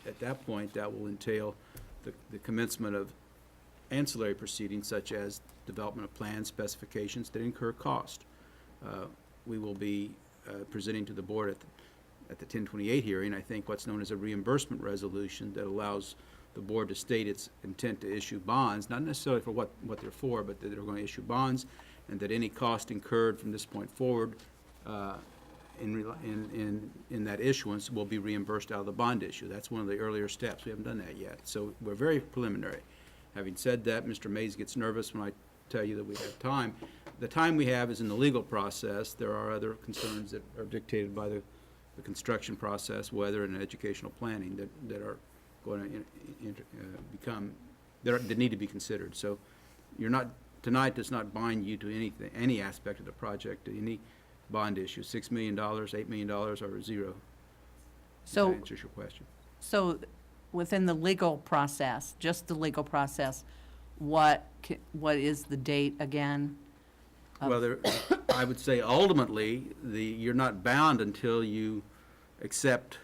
at that point, that will entail the commencement of ancillary proceedings such as development of plans, specifications that incur cost. We will be presenting to the board at the 1028 hearing, I think, what's known as a reimbursement resolution that allows the board to state its intent to issue bonds, not necessarily for what they're for, but that they're going to issue bonds, and that any cost incurred from this point forward in that issuance will be reimbursed out of the bond issue. That's one of the earlier steps. We haven't done that yet. So we're very preliminary. Having said that, Mr. Mays gets nervous when I tell you that we have time. The time we have is in the legal process. There are other concerns that are dictated by the construction process, weather, and educational planning that are going to that need to be considered. So tonight does not bind you to any aspect of the project, to any bond issue. $6 million, $8 million, or zero. So that answers your question. So within the legal process, just the legal process, what is the date again? Well, I would say ultimately, you're not bound until you accept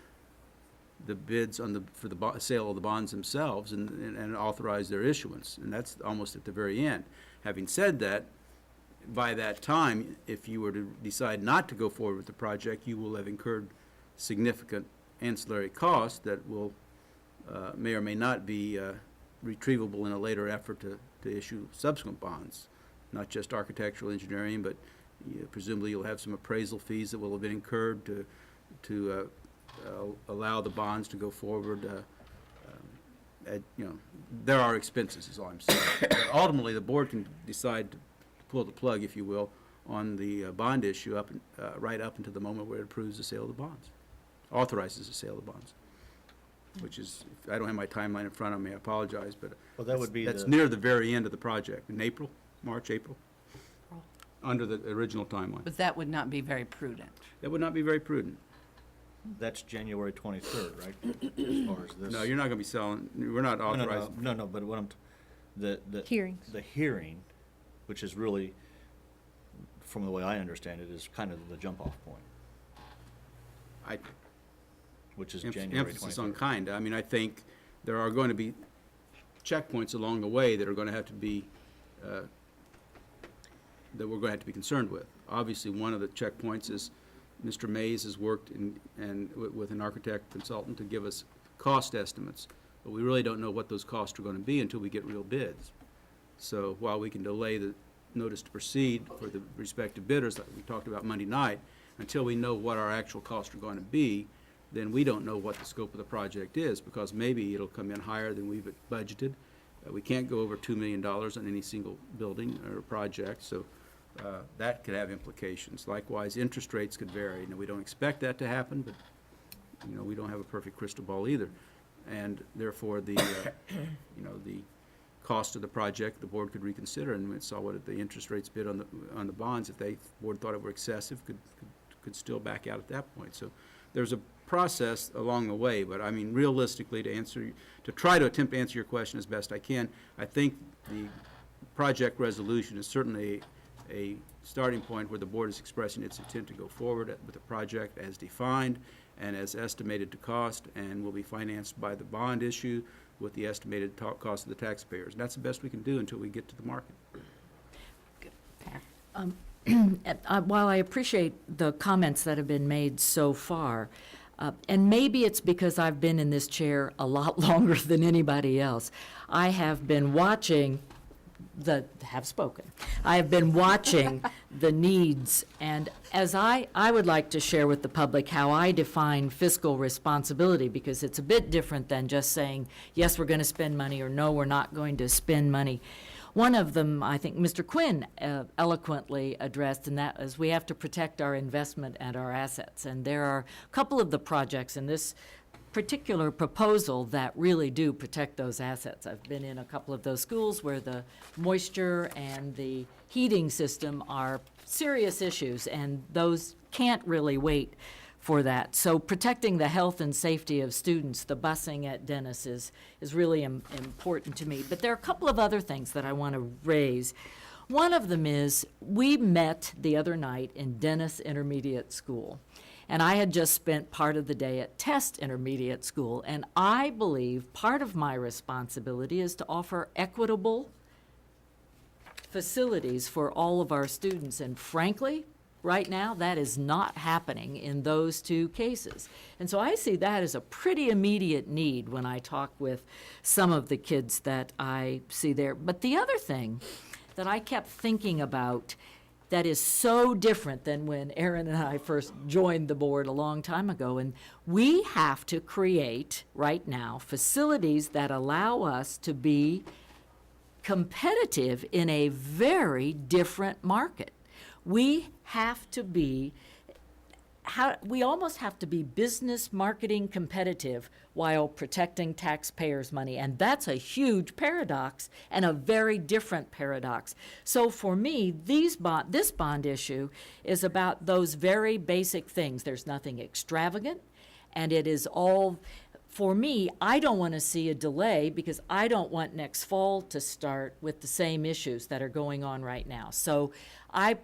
the bids for the sale of the bonds themselves and authorize their issuance, and that's almost at the very end. Having said that, by that time, if you were to decide not to go forward with the project, you will have incurred significant ancillary costs that will, may or may not be retrievable in a later effort to issue subsequent bonds. Not just architectural engineering, but presumably you'll have some appraisal fees that will have been incurred to allow the bonds to go forward. There are expenses, is all I'm saying. But ultimately, the board can decide to pull the plug, if you will, on the bond issue right up until the moment where it approves the sale of the bonds, authorizes the sale of the bonds, which is, I don't have my timeline in front of me, I apologize, but Well, that would be that's the- near the very end of the project, in April, March, April, under the original timeline. But that would not be very prudent. That would not be very prudent. That's January 23rd, right? As far as this. No, you're not going to be selling, we're not No, no, authorizing. no, but what the Hearings. the hearing, which is really, from the way I understand it, is kind of the jump-off point, I which is January 23rd. Emphasis on kind. I mean, I think there are going to be checkpoints along the way that are going to have to be, that we're going to have to be concerned with. Obviously, one of the checkpoints is Mr. Mays has worked with an architect consultant to give us cost estimates, but we really don't know what those costs are going to be until we get real bids. So while we can delay the notice to proceed for the respective bidders, like we talked about Monday night, until we know what our actual costs are going to be, then we don't know what the scope of the project is, because maybe it'll come in higher than we've budgeted. We can't go over $2 million on any single building or project, so that could have implications. Likewise, interest rates could vary. Now, we don't expect that to happen, but, we don't have a perfect crystal ball either. And therefore, the cost of the project, the board could reconsider, and we saw what the interest rates bid on the bonds. If the board thought it were excessive, could still back out at that point. So there's a process along the way, but I mean, realistically, to try to attempt to answer your question as best I can, I think the project resolution is certainly a starting point where the board is expressing its intent to go forward with the project as defined and as estimated to cost, and will be financed by the bond issue with the estimated cost of the taxpayers. And that's the best we can do until we get to the market. While I appreciate the comments that have been made so far, and maybe it's because I've been in this chair a lot longer than anybody else, I have been watching I have been watching the needs, and as I would like to share with the public how I define fiscal responsibility, because it's a bit different than just saying, yes, we're going to spend money, or no, we're not going to spend money. One of them, I think Mr. Quinn eloquently addressed, and that is we have to protect our investment and our assets. And there are a couple of the projects in this particular proposal that really do protect those assets. I've been in a couple of those schools where the moisture and the heating system are serious issues, and those can't really wait for that. So protecting the health and safety of students, the busing at Dennis is really important to me. But there are a couple of other things that I want to raise. One of them is we met the other night in Dennis Intermediate School. And I had just spent part of the day at Test Intermediate School, and I believe part of my responsibility is to offer equitable facilities for all of our students. And frankly, right now, that is not happening in those two cases. And so I see that as a pretty immediate need when I talk with some of the kids that I see there. But the other thing that I kept thinking about that is so different than when Aaron and I first joined the board a long time ago. And we have to create, right now, facilities that allow us to be competitive in a very different market. We have to be, we almost have to be business marketing competitive while protecting taxpayers' money. And that's a huge paradox and a very different paradox. So for me, this bond issue is about those very basic things. There's nothing extravagant, and it is all For me, I don't want to see a delay because I don't want next fall to start with the same issues that are going on right now. So I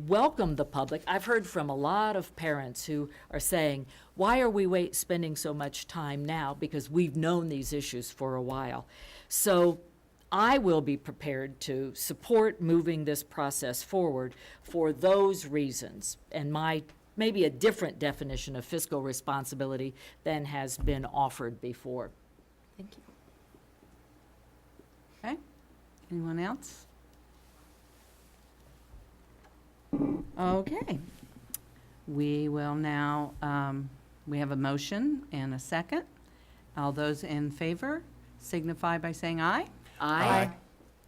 welcome the public. I've heard from a lot of parents who are saying, why are we spending so much time now? Because we've known these issues for a while. So I will be prepared to support moving this process forward for those reasons, and maybe a different definition of fiscal responsibility than has been offered before. Thank you. Okay. Anyone else? Okay. We will now, we have a motion and a second. All those in favor signify by saying aye. Aye.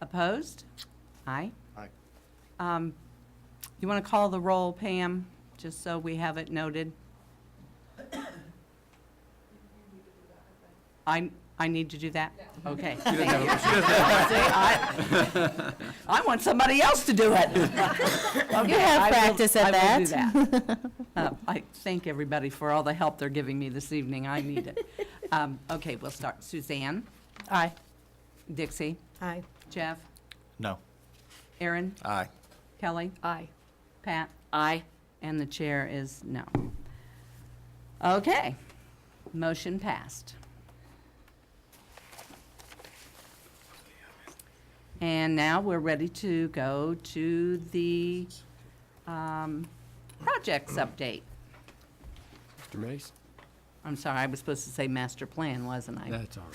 Opposed? Aye. Aye. You want to call the roll, Pam, just so we have it noted? I need to do that? Okay. See, I want somebody else to do it. You have practice at I will do that. I thank everybody for all the help they're giving me this evening. I need it. Okay, we'll start. Suzanne? Aye. Dixie? Aye. Jeff? No. Aaron? Aye. Kelly? Aye. Pat? Aye. And the chair is no. Okay, motion passed. And now we're ready to go to the projects update. Mr. Mace? I'm sorry, I was supposed to say master plan, wasn't I? That's all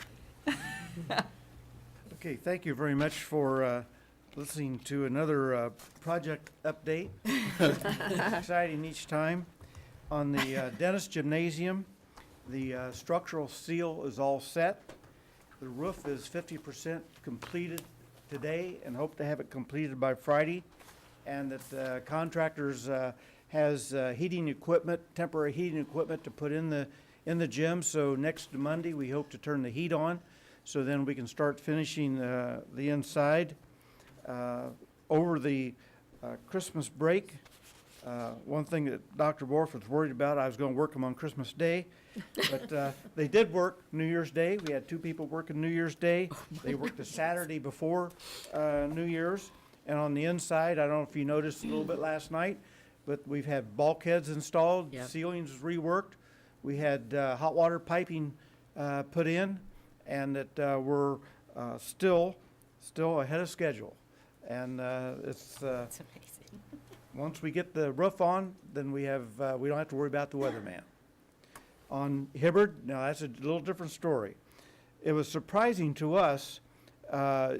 right. Okay, thank you very much for listening to another project update. Exciting each time. On the Dennis Gymnasium, the structural seal is all set. The roof is 50% completed today and hope to have it completed by Friday. And that the contractors has heating equipment, temporary heating equipment to put in the gym. So next Monday, we hope to turn the heat on. So then we can start finishing the inside. Over the Christmas break, one thing that Dr. Borf was worried about, I was going to work them on Christmas Day, but they did work New Year's Day. We had 2 people working New Year's Day. They worked the Saturday before New Year's. And on the inside, I don't know if you noticed a little bit last night, but we've had bulkheads installed, Yep. ceilings reworked. We had hot water piping put in, and that we're still ahead of schedule. And it's amazing. once we get the roof on, then we don't have to worry about the weatherman. On Hibbard, now that's a little different story. It was surprising to us.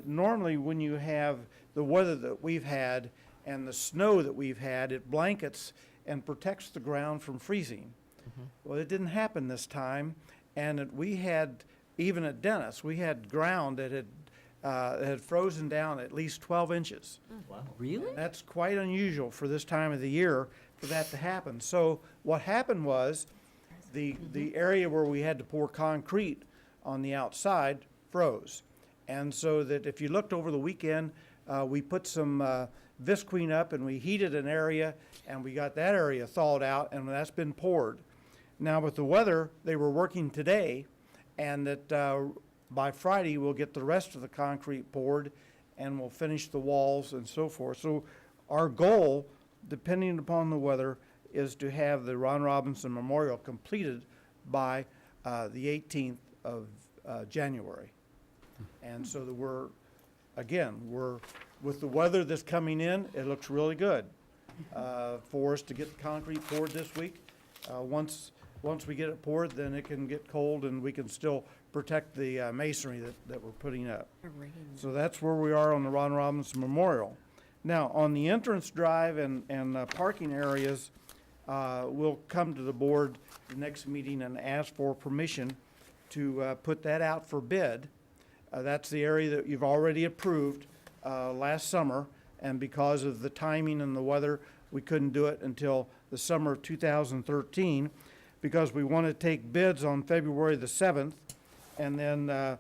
Normally, when you have the weather that we've had and the snow that we've had, it blankets and protects the ground from freezing. Well, it didn't happen this time, and we had, even at Dennis, we had ground that had frozen down at least 12 inches. Wow. Really? That's quite unusual for this time of the year for that to happen. So what happened was the area where we had to pour concrete on the outside froze. And so that if you looked over the weekend, we put some Visqueen up and we heated an area and we got that area thawed out and that's been poured. Now with the weather, they were working today and that by Friday we'll get the rest of the concrete poured and we'll finish the walls and so forth. So our goal, depending upon the weather, is to have the Ron Robinson Memorial completed by the 18th of January. And so that we're with the weather that's coming in, it looks really good for us to get the concrete poured this week. Once we get it poured, then it can get cold and we can still protect the masonry that we're putting up. So that's where we are on the Ron Robinson Memorial. Now, on the entrance drive and parking areas, we'll come to the board the next meeting and ask for permission to put that out for bid. That's the area that you've already approved last summer, and because of the timing and the weather, we couldn't do it until the summer of 2013, because we want to take bids on February the 7th and then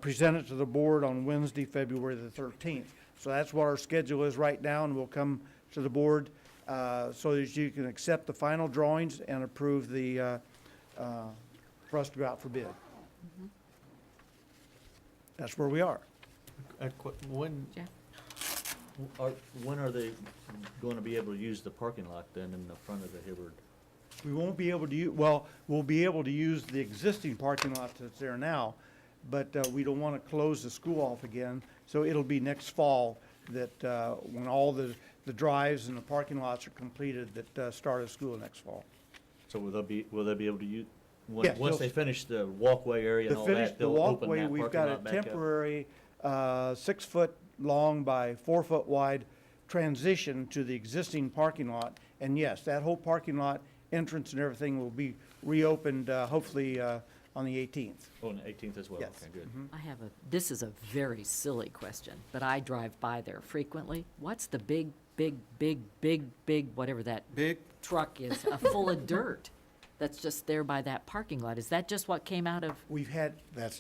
present it to the board on Wednesday, February the 13th. So that's what our schedule is right now, and we'll come to the board so that you can accept the final drawings and approve the, for us to go out for bid. That's where we are. When, Jeff? when are they going to be able to use the parking lot then in the front of the Hibbard? We won't be able to well, we'll be able to use the existing parking lot that's there now, but we don't want to close the school off again. So it'll be next fall that, when all the drives and the parking lots are completed, that start of school next fall. So will they be able to use, Yes, once they'll- they finish the walkway area and To all finish that, the they'll open walkway, that we've parking got a lot back up? temporary 6-foot long by 4-foot wide transition to the existing parking lot. And yes, that whole parking lot entrance and everything will be reopened hopefully on the 18th. Oh, on the 18th as well? Yes. Okay, good. This is a very silly question, but I drive by there frequently. What's the big, whatever that Big, truck is, full of dirt that's just there by that parking lot? Is that just what came out of?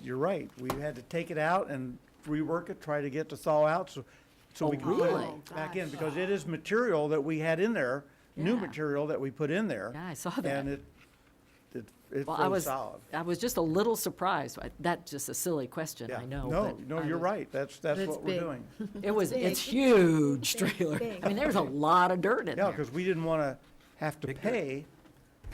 You're right. We've had to take it out and rework it, try to get to thaw out so we can put really? it back in. Because it is material that we had in there, new Yeah. material that we put in there. Yeah, I saw that. And it Well, froze solid. I was just a little surprised. That's just a silly question, I Yeah. know. No, but no, I you're was- right. That's it's what we're big. doing. It's huge trailer. big. I mean, there's a lot of dirt in Yeah, there. because we didn't want to have to pay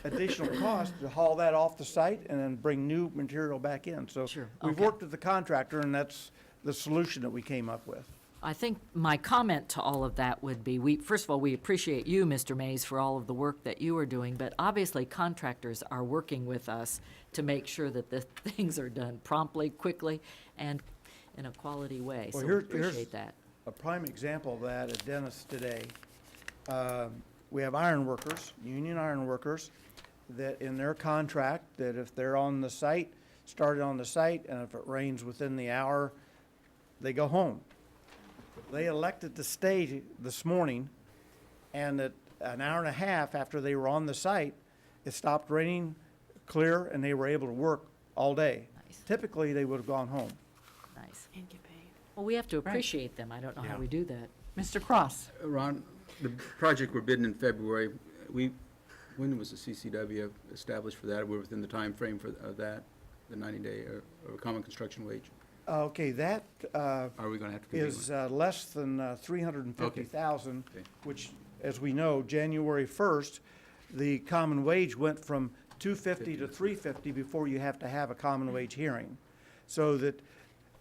additional cost to haul that off the site and then bring new material back in. So Sure, we've okay. worked with the contractor, and that's the solution that we came up with. I think my comment to all of that would be, first of all, we appreciate you, Mr. Mays, for all of the work that you are doing, but obviously contractors are working with us to make sure that the things are done promptly, quickly, and in a quality way. Well, So we here's appreciate that. a prime example of that at Dennis today. We have iron workers, union iron workers, that in their contract, that if they're on the site, started on the site, and if it rains within the hour, they go home. They elected to stay this morning, and at an hour and a half after they were on the site, it stopped raining, clear, and they were able to work all day. Nice. Typically, they would have gone home. Nice. Well, we have to appreciate them. I don't know how we do that. Mr. Cross? Ron, the project we're bidding in February, when was the CCW established for that? We're within the time frame for that, the 90-day or common construction wage? Okay, that Are we going to have to convene is less than 350,000, Okay. which, as we know, January 1st, the common wage went from 250 to 350 before you have to have a common wage hearing. So that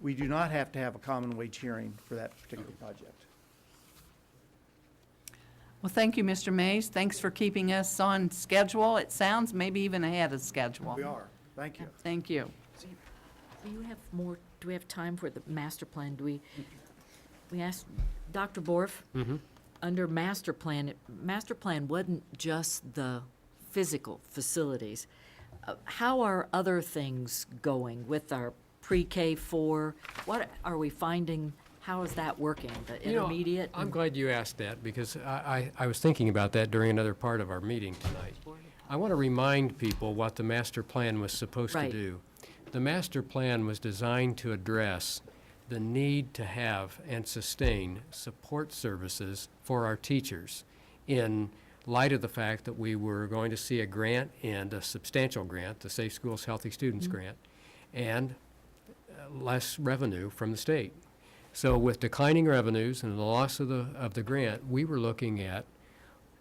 we do not have to have a common wage hearing for that particular project. Well, thank you, Mr. Mays. Thanks for keeping us on schedule. It sounds maybe even ahead of schedule. We are. Thank you. Thank you. Do we have time for the master plan? We asked Dr. Borf, under master plan wasn't just the physical facilities. How are other things going with our pre-K 4? What are we finding? How is that working? The You know, intermediate? I'm glad you asked that, because I was thinking about that during another part of our meeting tonight. I want to remind people what the master plan was supposed to Right. do. The master plan was designed to address the need to have and sustain support services for our teachers in light of the fact that we were going to see a grant, and a substantial grant, the Safe Schools, Healthy Students grant, and less revenue from the state. So with declining revenues and the loss of the grant, we were looking at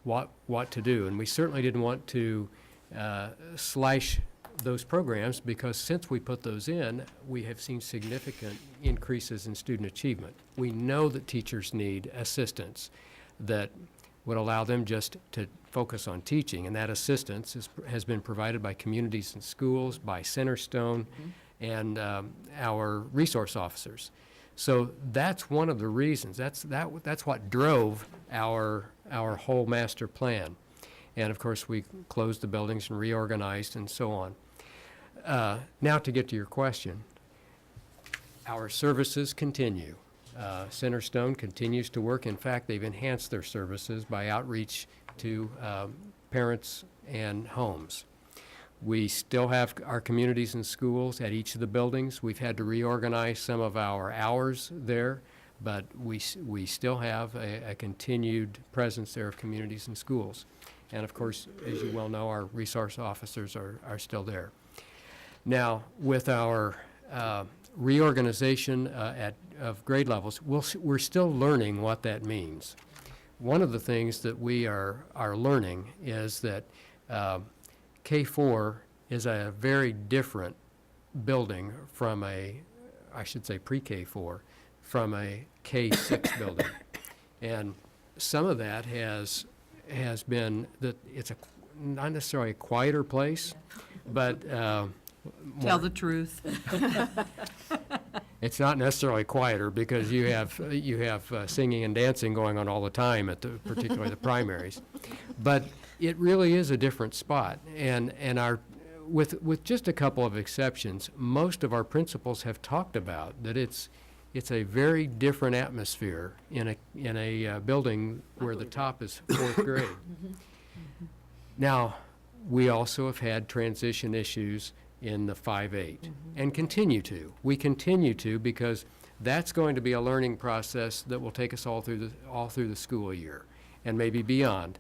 what to do. And we certainly didn't want to slash those programs, because since we put those in, we have seen significant increases in student achievement. We know that teachers need assistance that would allow them just to focus on teaching, and that assistance has been provided by communities and schools, by Centerstone, and our resource officers. So that's one of the reasons. That's what drove our whole master plan. And of course, we closed the buildings and reorganized and so on. Now to get to your question, our services continue. Centerstone continues to work. In fact, they've enhanced their services by outreach to parents and homes. We still have our communities and schools at each of the buildings. We've had to reorganize some of our hours there, but we still have a continued presence there of communities and schools. And of course, as you well know, our resource officers are still there. Now, with our reorganization of grade levels, we're still learning what that means. One of the things that we are learning is that K-4 is a very different building from I should say pre-K-4, from a K-6 building. And some of that has been that it's not necessarily a quieter place, but Tell the truth. it's not necessarily quieter because you have singing and dancing going on all the time at particularly the primaries. But it really is a different spot, and with just a couple of exceptions, most of our principals have talked about that it's a very different atmosphere in a building where the top is fourth grade. Now, we also have had transition issues in the 5-8 and continue to. We continue to because that's going to be a learning process that will take us all through the school year and maybe beyond.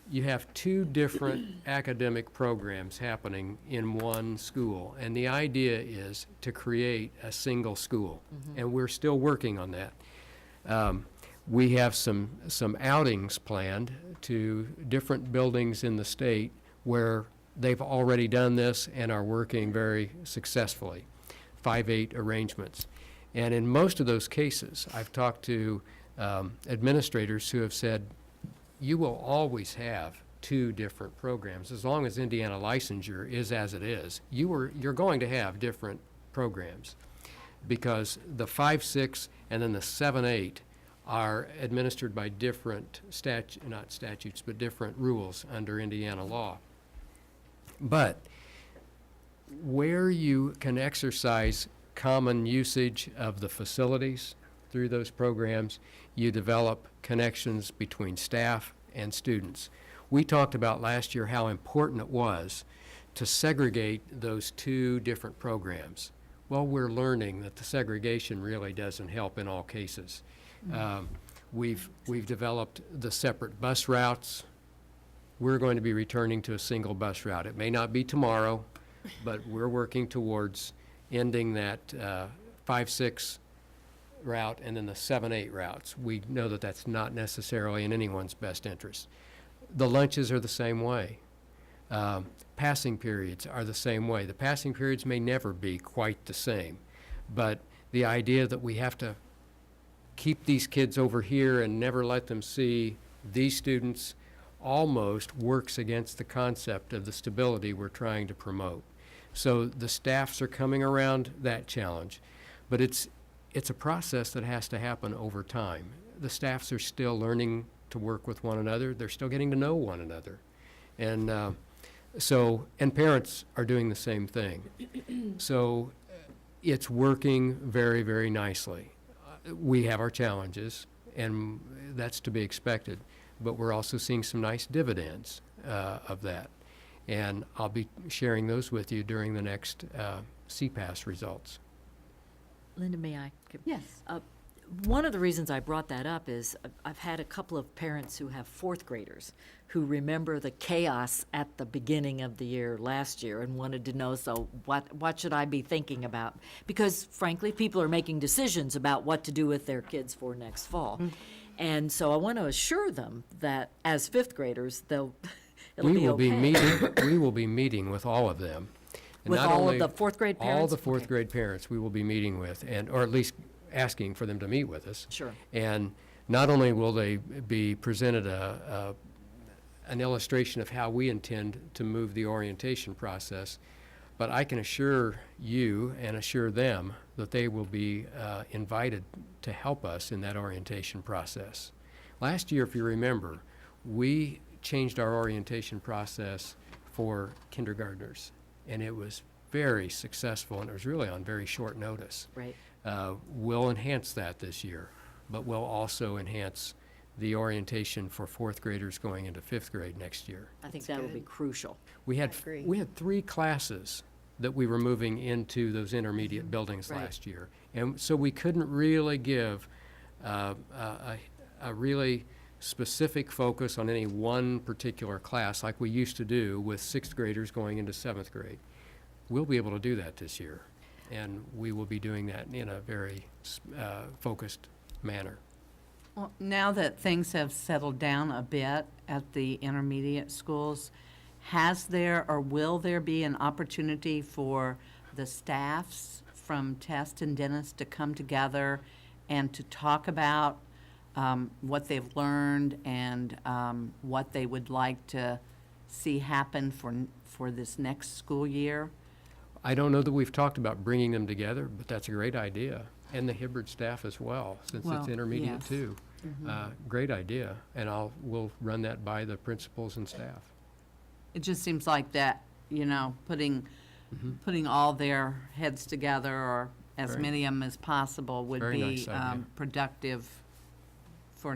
You have two different academic programs happening in one school, and the idea is to create a single school, and we're still working on that. We have some outings planned to different buildings in the state where they've already done this and are working very successfully, 5-8 arrangements. And in most of those cases, I've talked to administrators who have said, you will always have two different programs. As long as Indiana licensure is as it is, you're going to have different programs because the 5-6 and then the 7-8 are administered by different not statutes, but different rules under Indiana law. But where you can exercise common usage of the facilities through those programs, you develop connections between staff and students. We talked about last year how important it was to segregate those two different programs. Well, we're learning that the segregation really doesn't help in all cases. We've developed the separate bus routes. We're going to be returning to a single bus route. It may not be tomorrow, but we're working towards ending that 5-6 route and then the 7-8 routes. We know that that's not necessarily in anyone's best interest. The lunches are the same way. Passing periods are the same way. The passing periods may never be quite the same, but the idea that we have to keep these kids over here and never let them see these students almost works against the concept of the stability we're trying to promote. So the staffs are coming around that challenge, but it's a process that has to happen over time. The staffs are still learning to work with one another. They're still getting to know one another. And and parents are doing the same thing. So it's working very, very nicely. We have our challenges, and that's to be expected, but we're also seeing some nice dividends of that. And I'll be sharing those with you during the next CPAS results. Linda, may I? Yes. One of the reasons I brought that up is I've had a couple of parents who have fourth graders who remember the chaos at the beginning of the year last year and wanted to know, so what should I be thinking about? Because frankly, people are making decisions about what to do with their kids for next fall. And so I want to assure them that as fifth graders, it'll be okay. We will be meeting with all of them. And With not all only of the fourth grade parents? all the fourth grade parents we will be meeting with, or at least asking for them to meet with us. Sure. And not only will they be presented an illustration of how we intend to move the orientation process, but I can assure you and assure them that they will be invited to help us in that orientation process. Last year, if you remember, we changed our orientation process for kindergartners, and it was very successful, and it was really on very short notice. Right. We'll enhance that this year, but we'll also enhance the orientation for fourth graders going into fifth grade next year. I think that will be crucial. We had 3 classes that we were moving into those intermediate buildings Right. last year, and so we couldn't really give a really specific focus on any one particular class like we used to do with sixth graders going into seventh grade. we'll be able to do that this year. And we will be doing that in a very focused manner. Well, now that things have settled down a bit at the intermediate schools, has there or will there be an opportunity for the staffs from Test and Dennis to come together and to talk about what they've learned and what they would like to see happen for this next school year? I don't know that we've talked about bringing them together, but that's a great idea. And the Hibbard staff as well, since Well, it's intermediate yes. too. Great idea, and we'll run that by the principals and staff. It just seems like that, you know, putting all their heads together, or as Very- many of them as possible, would very be nice idea. productive for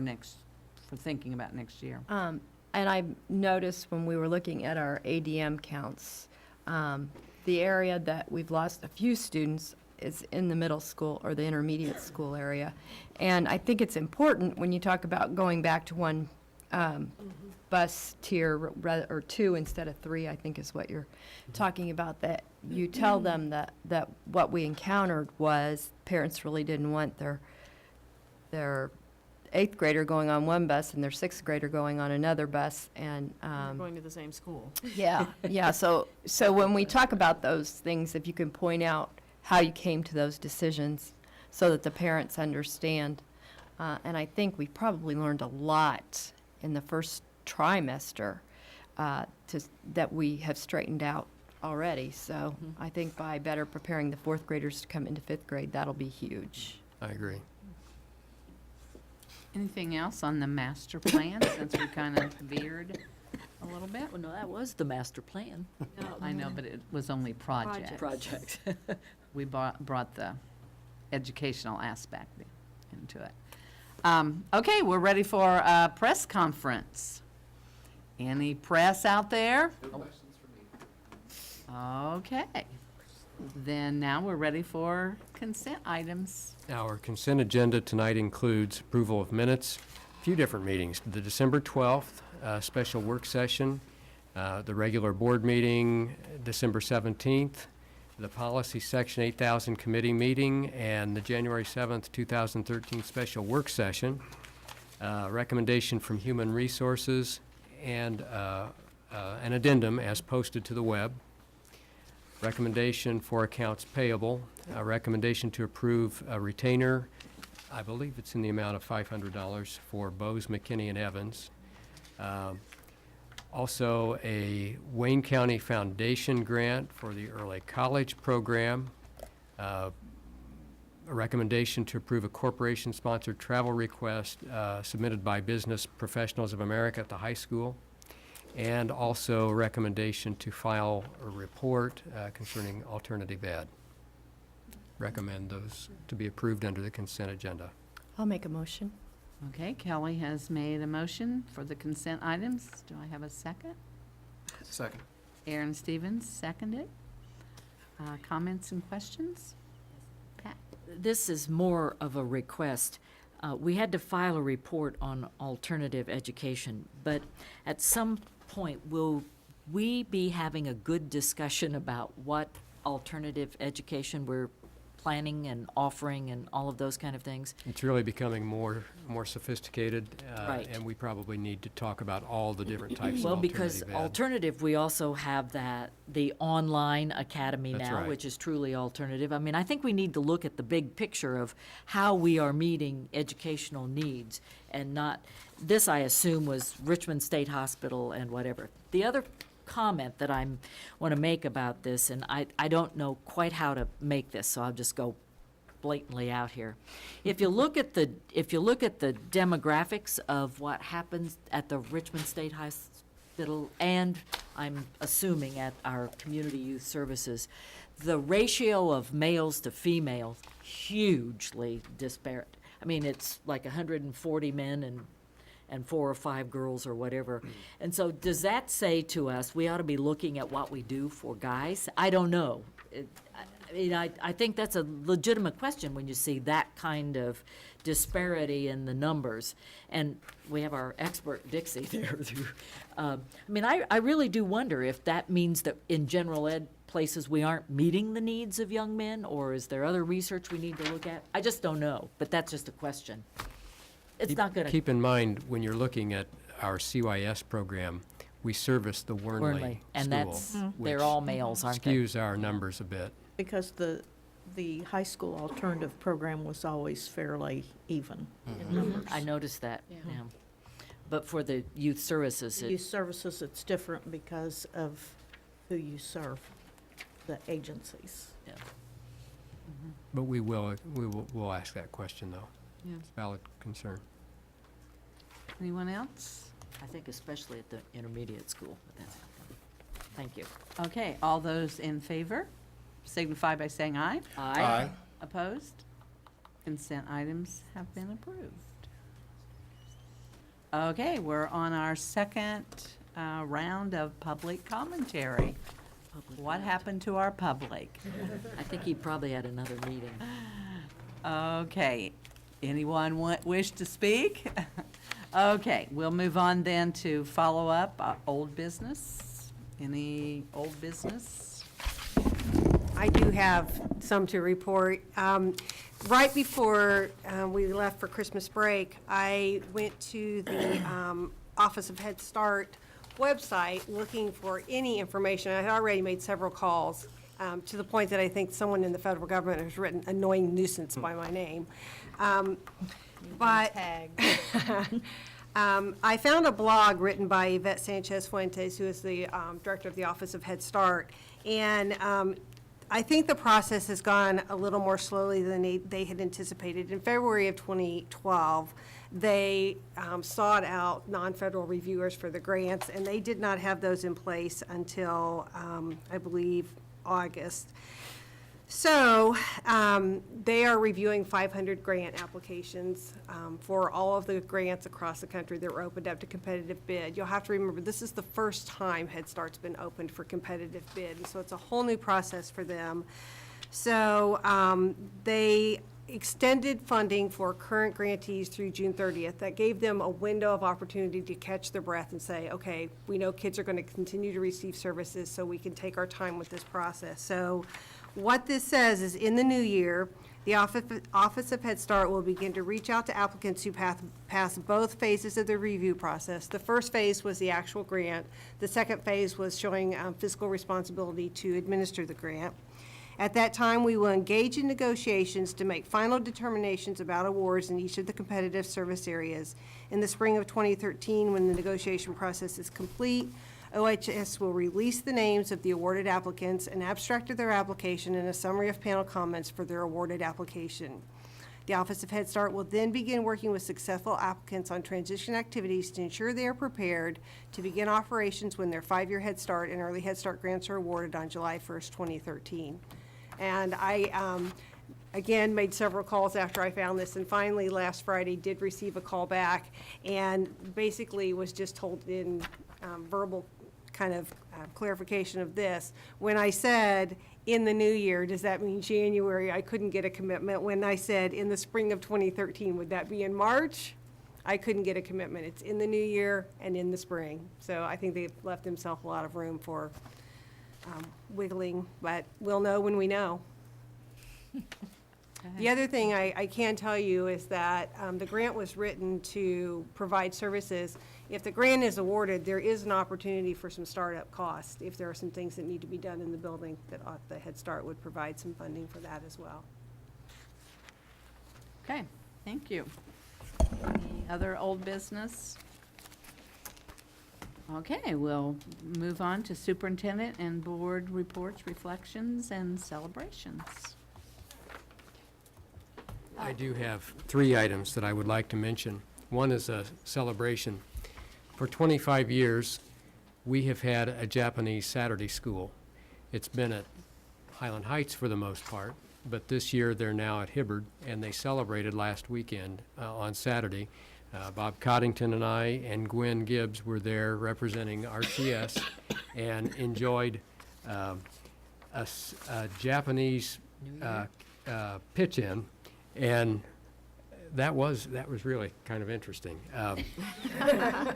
thinking about next year. And I noticed when we were looking at our ADM counts, the area that we've lost a few students is in the middle school or the intermediate school area. And I think it's important when you talk about going back to one bus tier, or two instead of three, I think is what you're talking about, that you tell them that what we encountered was parents really didn't want their eighth grader going on one bus and their sixth grader going on another bus, and Going to the same school. yeah. So when we talk about those things, if you can point out how you came to those decisions so that the parents understand. And I think we probably learned a lot in the first trimester that we have straightened out already. So I think by better preparing the fourth graders to come into fifth grade, that'll be huge. I agree. Anything else on the master plan, since we kind of veered a little bit? Well, no, that was the master plan. I know, but it was only projects. Project. We brought the educational aspect into it. Okay, we're ready for a press conference. Any press out there? No questions for me. Okay. Then now we're ready for consent items. Our consent agenda tonight includes approval of minutes, a few different meetings. The December 12th special work session, the regular board meeting, December 17th, the policy section 8000 committee meeting, and the January 7th, 2013 special work session. Recommendation from Human Resources, and an addendum as posted to the web. Recommendation for accounts payable, a recommendation to approve a retainer, I believe it's in the amount of $500 for Bose, McKinney, and Evans. Also, a Wayne County Foundation grant for the early college program. A recommendation to approve a corporation-sponsored travel request submitted by Business Professionals of America at the high school. And also a recommendation to file a report concerning alternative ed. Recommend those to be approved under the consent agenda. I'll make a motion. Okay, Kelly has made a motion for the consent items. Do I have a second? Second. Aaron Stevens seconded. Comments and questions? Pat? This is more of a request. We had to file a report on alternative education, but at some point, will we be having a good discussion about what alternative education we're planning and offering and all of those kind of things? It's really becoming more sophisticated, Right. and we probably need to talk about all the different types of Well, alternative because ed. alternative, we also have the online academy That's now, right. which is truly alternative. I mean, I think we need to look at the big picture of how we are meeting educational needs, and not, this I assume was Richmond State Hospital and whatever. The other comment that I want to make about this, and I don't know quite how to make this, so I'll just go blatantly out here. If you look at the demographics of what happens at the Richmond State Hospital, and I'm assuming at our community youth services, the ratio of males to females hugely disparate. I mean, it's like 140 men and 4 or 5 girls or whatever. And so does that say to us, we ought to be looking at what we do for guys? I don't know. I think that's a legitimate question when you see that kind of disparity in the numbers. And we have our expert Dixie there. I mean, I really do wonder if that means that in general ed, places we aren't meeting the needs of young men, or is there other research we need to look at? I just don't know, but that's just a question. It's not gonna. Keep in mind, when you're looking at our CYS program, we service the Wernley school, And that's, they're which all males, aren't they? skews our numbers a bit. Because the high school alternative program was always fairly even in numbers. I noticed that, yeah. But for the youth services, Youth services, it's different because of who you serve, the agencies. But we'll ask that question, though. Yeah. It's a valid concern. Anyone else? I think especially at the intermediate school, but that's, thank you. Okay, all those in favor signify by saying aye. Aye. Opposed? Consent items have been approved. Okay, we're on our second round of public commentary. What happened to our public? I think he probably had another meeting. Okay, anyone wish to speak? Okay, we'll move on then to follow up, old business. Any old business? I do have some to report. Right before we left for Christmas break, I went to the Office of Head Start website looking for any information. I had already made several calls to the point that I think someone in the federal government has written annoying nuisance by my name. But I found a blog written by Yvette Sanchez Fuentes, who is the director of the Office of Head Start. And I think the process has gone a little more slowly than they had anticipated. In February of 2012, they sought out non-federal reviewers for the grants, and they did not have those in place until, I believe, August. So they are reviewing 500 grant applications for all of the grants across the country that were opened up to competitive bid. You'll have to remember, this is the first time Head Start's been opened for competitive bid, and so it's a whole new process for them. So they extended funding for current grantees through June 30th. That gave them a window of opportunity to catch their breath and say, okay, we know kids are going to continue to receive services, so we can take our time with this process. So what this says is, in the new year, the Office of Head Start will begin to reach out to applicants who pass both phases of the review process. The first phase was the actual grant. The second phase was showing fiscal responsibility to administer the grant. At that time, we will engage in negotiations to make final determinations about awards in each of the competitive service areas. In the spring of 2013, when the negotiation process is complete, OHS will release the names of the awarded applicants, an abstract of their application, and a summary of panel comments for their awarded application. The Office of Head Start will then begin working with successful applicants on transition activities to ensure they are prepared to begin operations when their 5-year Head Start and Early Head Start grants are awarded on July 1st, 2013. And I, again, made several calls after I found this, and finally, last Friday, did receive a call back, and basically was just told in verbal kind of clarification of this. When I said, in the new year, does that mean January? I couldn't get a commitment. When I said, in the spring of 2013, would that be in March? I couldn't get a commitment. It's in the new year and in the spring. So I think they've left themselves a lot of room for wiggling, but we'll know when we know. The other thing I can tell you is that the grant was written to provide services. If the grant is awarded, there is an opportunity for some startup costs. If there are some things that need to be done in the building, that the Head Start would provide some funding for that as well. Okay, thank you. Any other old business? Okay, we'll move on to superintendent and board reports, reflections, and celebrations. I do have 3 items that I would like to mention. One is a celebration. For 25 years, we have had a Japanese Saturday school. It's been at Highland Heights for the most part, but this year they're now at Hibbard, and they celebrated last weekend on Saturday. Bob Coddington and I and Gwen Gibbs were there representing RCS and enjoyed a Japanese pitch-in, and that was really kind of interesting.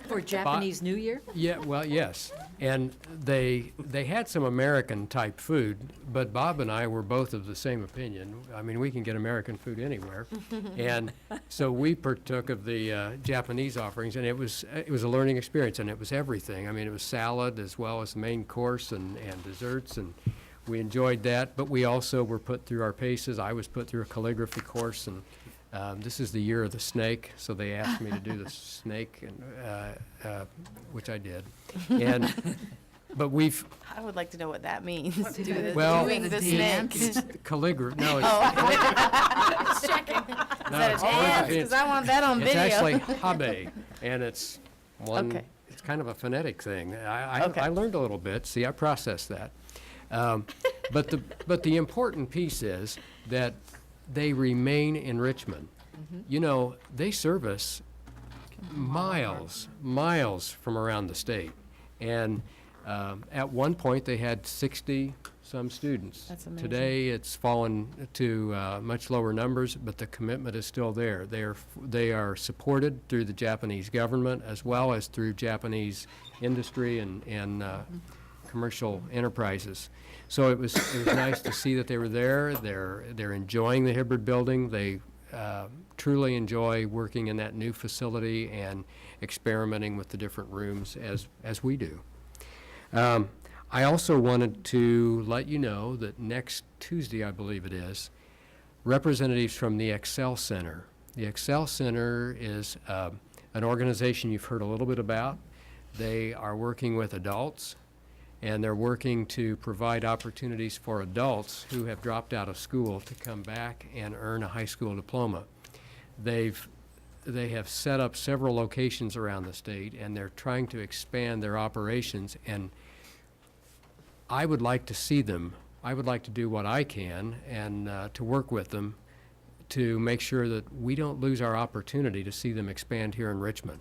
For Japanese New Year? Yeah, well, yes. And they had some American-type food, but Bob and I were both of the same opinion. I mean, we can get American food anywhere. And so we partook of the Japanese offerings, and it was a learning experience, and it was everything. I mean, it was salad as well as the main course and desserts, and we enjoyed that. But we also were put through our paces. I was put through a calligraphy course, and this is the year of the snake, so they asked me to do the snake, and, which I did. But we've, I would like to know what that means. well, Doing the snake. it's calligraphy, no, it's, Just checking. Is no, that a it's dance? Because I want that on it's video. actually habe, and it's one, Okay. it's kind of a phonetic thing. Okay. I learned a little bit, see, I processed that. But the important piece is that they remain in Richmond. You know, they service miles from around the state. And at one point, they had 60-some students. That's amazing. Today, it's fallen to much lower numbers, but the commitment is still there. They are supported through the Japanese government as well as through Japanese industry and commercial enterprises. So it was nice to see that they were there. They're enjoying the Hibbard building. They truly enjoy working in that new facility and experimenting with the different rooms as we do. I also wanted to let you know that next Tuesday, I believe it is, representatives from the Excel Center. The Excel Center is an organization you've heard a little bit about. They are working with adults, and they're working to provide opportunities for adults who have dropped out of school to come back and earn a high school diploma. They have set up several locations around the state, and they're trying to expand their operations, and I would like to see them. I would like to do what I can and to work with them to make sure that we don't lose our opportunity to see them expand here in Richmond.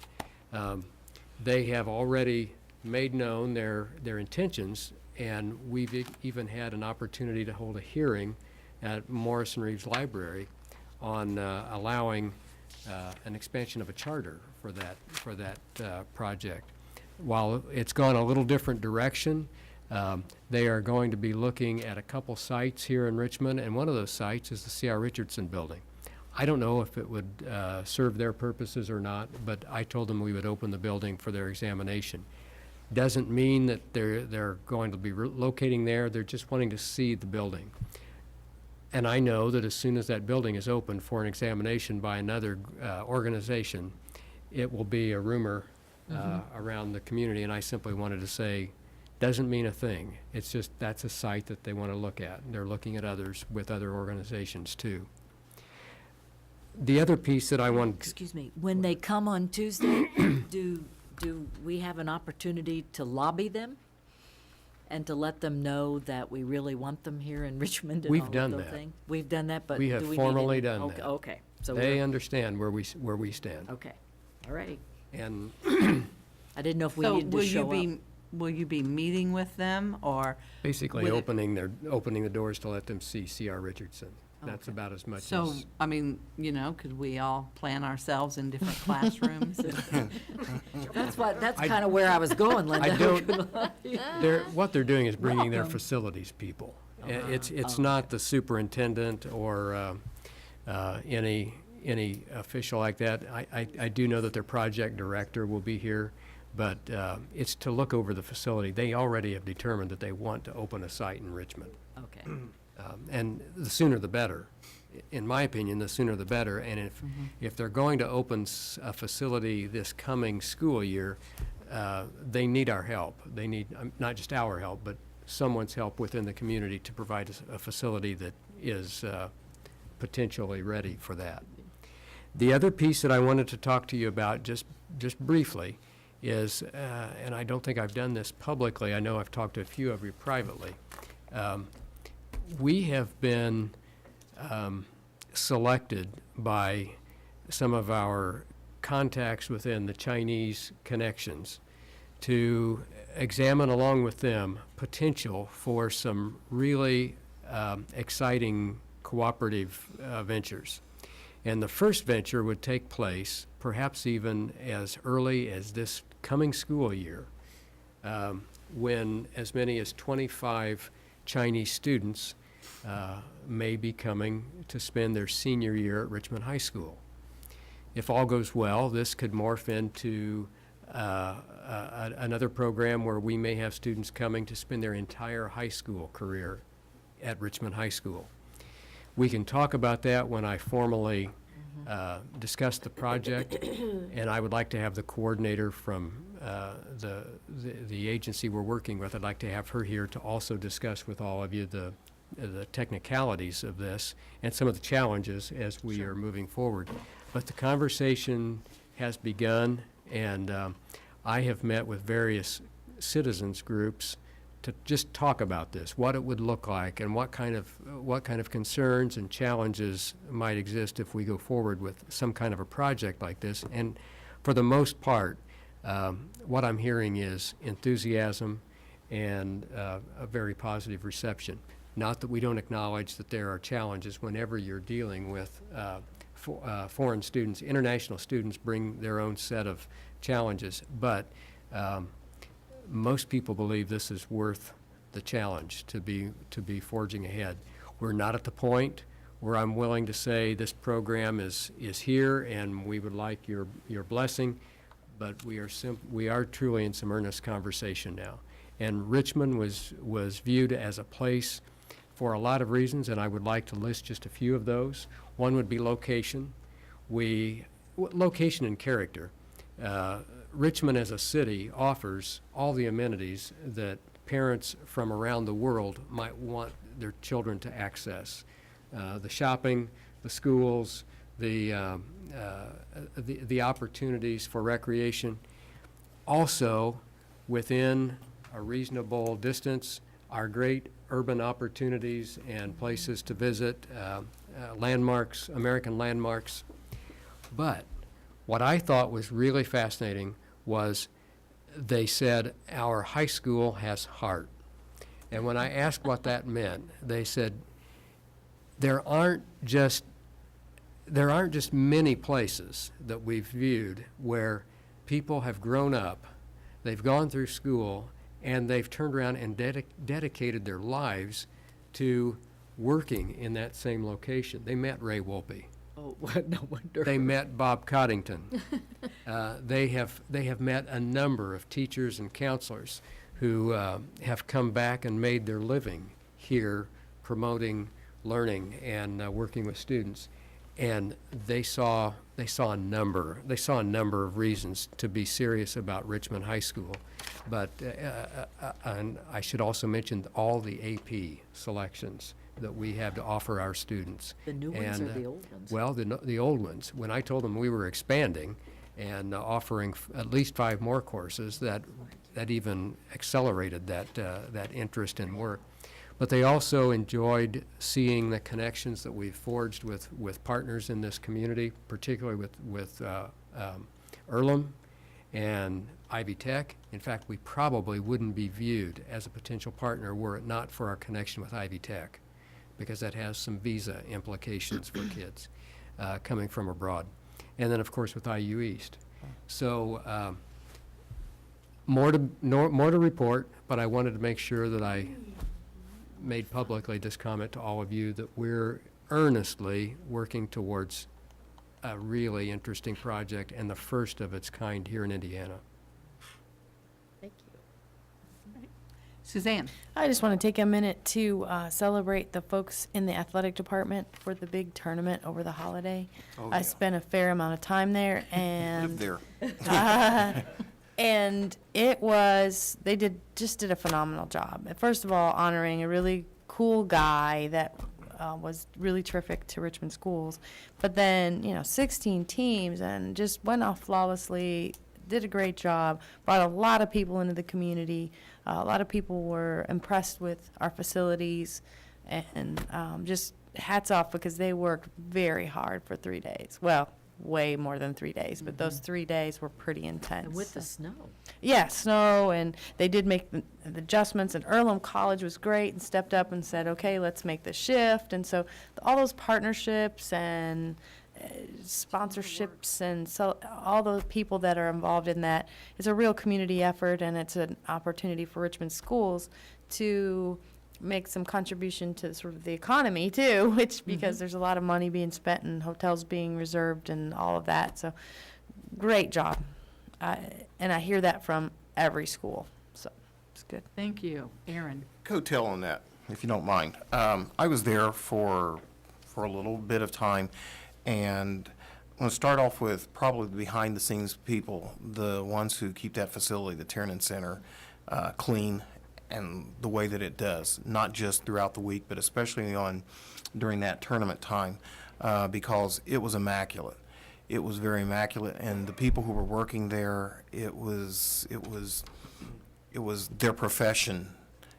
They have already made known their intentions, and we've even had an opportunity to hold a hearing at Morrison Reeves Library on allowing an expansion of a charter for that project. While it's gone a little different direction, they are going to be looking at a couple sites here in Richmond, and one of those sites is the C.R. Richardson Building. I don't know if it would serve their purposes or not, but I told them we would open the building for their examination. Doesn't mean that they're going to be locating there. They're just wanting to see the building. And I know that as soon as that building is open for an examination by another organization, it will be a rumor around the community. And I simply wanted to say, doesn't mean a thing. It's just that's a site that they want to look at. And they're looking at others with other organizations too. The other piece that I want. Excuse me, when they come on Tuesday, do we have an opportunity to lobby them and to let them know that we really want them here in Richmond and We've all of done those that. things? We've done that, but We do have need formally any- done okay, that. Okay, so They we're, understand where we stand. okay, all righty. And I didn't know if we So needed to show up. will you be meeting with them, or? basically With it- opening the doors to let them see C.R. Richardson. That's Okay. about as much So, as. I mean, could we all plan ourselves in different classrooms? That's I- kind of where I was going, Linda. I don't, what they're doing is bringing their facilities people. It's not the superintendent or any official like that. I do know that their project director will be here, but it's to look over the facility. They already have determined that they want to open a site in Richmond. Okay, And the sooner the better. In my opinion, the sooner the better. And if they're going to open a facility this coming school year, they need our help. They need not just our help, but someone's help within the community to provide a facility that is potentially ready for that. The other piece that I wanted to talk to you about just briefly is, and I don't think I've done this publicly, I know I've talked to a few of you privately, we have been selected by some of our contacts within the Chinese connections to examine along with them potential for some really exciting cooperative ventures. And the first venture would take place perhaps even as early as this coming school year, when as many as 25 Chinese students may be coming to spend their senior year at Richmond High School. If all goes well, this could morph into another program where we may have students coming to spend their entire high school career at Richmond High School. We can talk about that when I formally discuss the project, and I would like to have the coordinator from the agency we're working with. I'd like to have her here to also discuss with all of you the technicalities of this and some of the challenges as we are moving forward. But the conversation has begun, and I have met with various citizens groups to just talk about this, what it would look like, and what kind of concerns and challenges might exist if we go forward with some kind of a project like this. And for the most part, what I'm hearing is enthusiasm and a very positive reception. Not that we don't acknowledge that there are challenges whenever you're dealing with foreign students. International students bring their own set of challenges, but most people believe this is worth the challenge to be forging ahead. We're not at the point where I'm willing to say this program is here and we would like your blessing, but we are truly in some earnest conversation now. And Richmond was viewed as a place for a lot of reasons, and I would like to list just a few of those. One would be location. Location and character. Richmond as a city offers all the amenities that parents from around the world might want their children to access. The shopping, the schools, the opportunities for recreation. Also, within a reasonable distance, are great urban opportunities and places to visit, landmarks, American landmarks. But what I thought was really fascinating was they said our high school has heart. And when I asked what that meant, they said there aren't just many places that we've viewed where people have grown up, they've gone through school, and they've turned around and dedicated their lives to working in that same location. They met Ray Wolpe. Oh, no wonder. They met Bob Coddington. They have met a number of teachers and counselors who have come back and made their living here promoting learning and working with students. And they saw a number of reasons to be serious about Richmond High School. But and I should also mention all the AP selections that we have to offer our students. The new ones or the old ones? Well, the old ones. When I told them we were expanding and offering at least 5 more courses, that even accelerated that interest in work. But they also enjoyed seeing the connections that we've forged with partners in this community, particularly with Earlham and Ivy Tech. In fact, we probably wouldn't be viewed as a potential partner were it not for our connection with Ivy Tech, because that has some visa implications for kids coming from abroad. And then, of course, with IU East. So more to report, but I wanted to make sure that I made publicly this comment to all of you that we're earnestly working towards a really interesting project and the first of its kind here in Indiana. Thank you. Suzanne? I just want to take a minute to celebrate the folks in the athletic department for the big tournament over the holiday. Oh, I yeah. spent a fair amount of time there, and Live there. and they did a phenomenal job. First of all, honoring a really cool guy that was really terrific to Richmond schools, but then 16 teams and just went off flawlessly. Did a great job. Brought a lot of people into the community. A lot of people were impressed with our facilities, and just hats off because they worked very hard for 3 days. Well, way more than 3 days, but those 3 days were pretty intense. And with the snow. Yeah, snow, and they did make the adjustments, and Earlham College was great and stepped up and said, okay, let's make the shift. And so all those partnerships and sponsorships and so all those people that are involved in that. It's a real community effort, and it's an opportunity for Richmond schools to make some contribution to sort of the economy too, which because there's a lot of money being spent and hotels being reserved and all of that. So great job. And I hear that from every school, so it's good. Thank you. Aaron? Coattail on that, if you don't mind. I was there for a little bit of time, and I'm going to start off with probably the behind-the-scenes people, the ones who keep that facility, the Tiernan Center, clean, and the way that it does, not just throughout the week, but especially during that tournament time, because it was immaculate. It was very immaculate, and the people who were working there, it was their profession.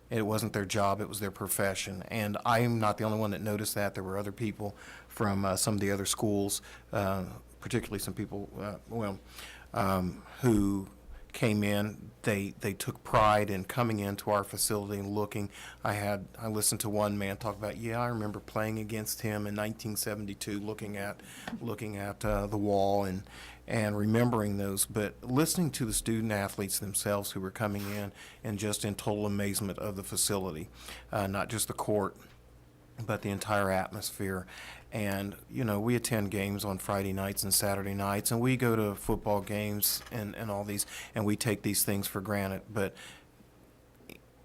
It wasn't their job, it was their profession. And I'm not the only one that noticed that. There were other people from some of the other schools, particularly some people, who came in. They took pride in coming into our facility and looking. I listened to one man talk about, I remember playing against him in 1972, looking at the wall and remembering those, but listening to the student athletes themselves who were coming in and just in total amazement of the facility, not just the court, but the entire atmosphere. And, we attend games on Friday nights and Saturday nights, and we go to football games and all these, and we take these things for granted. But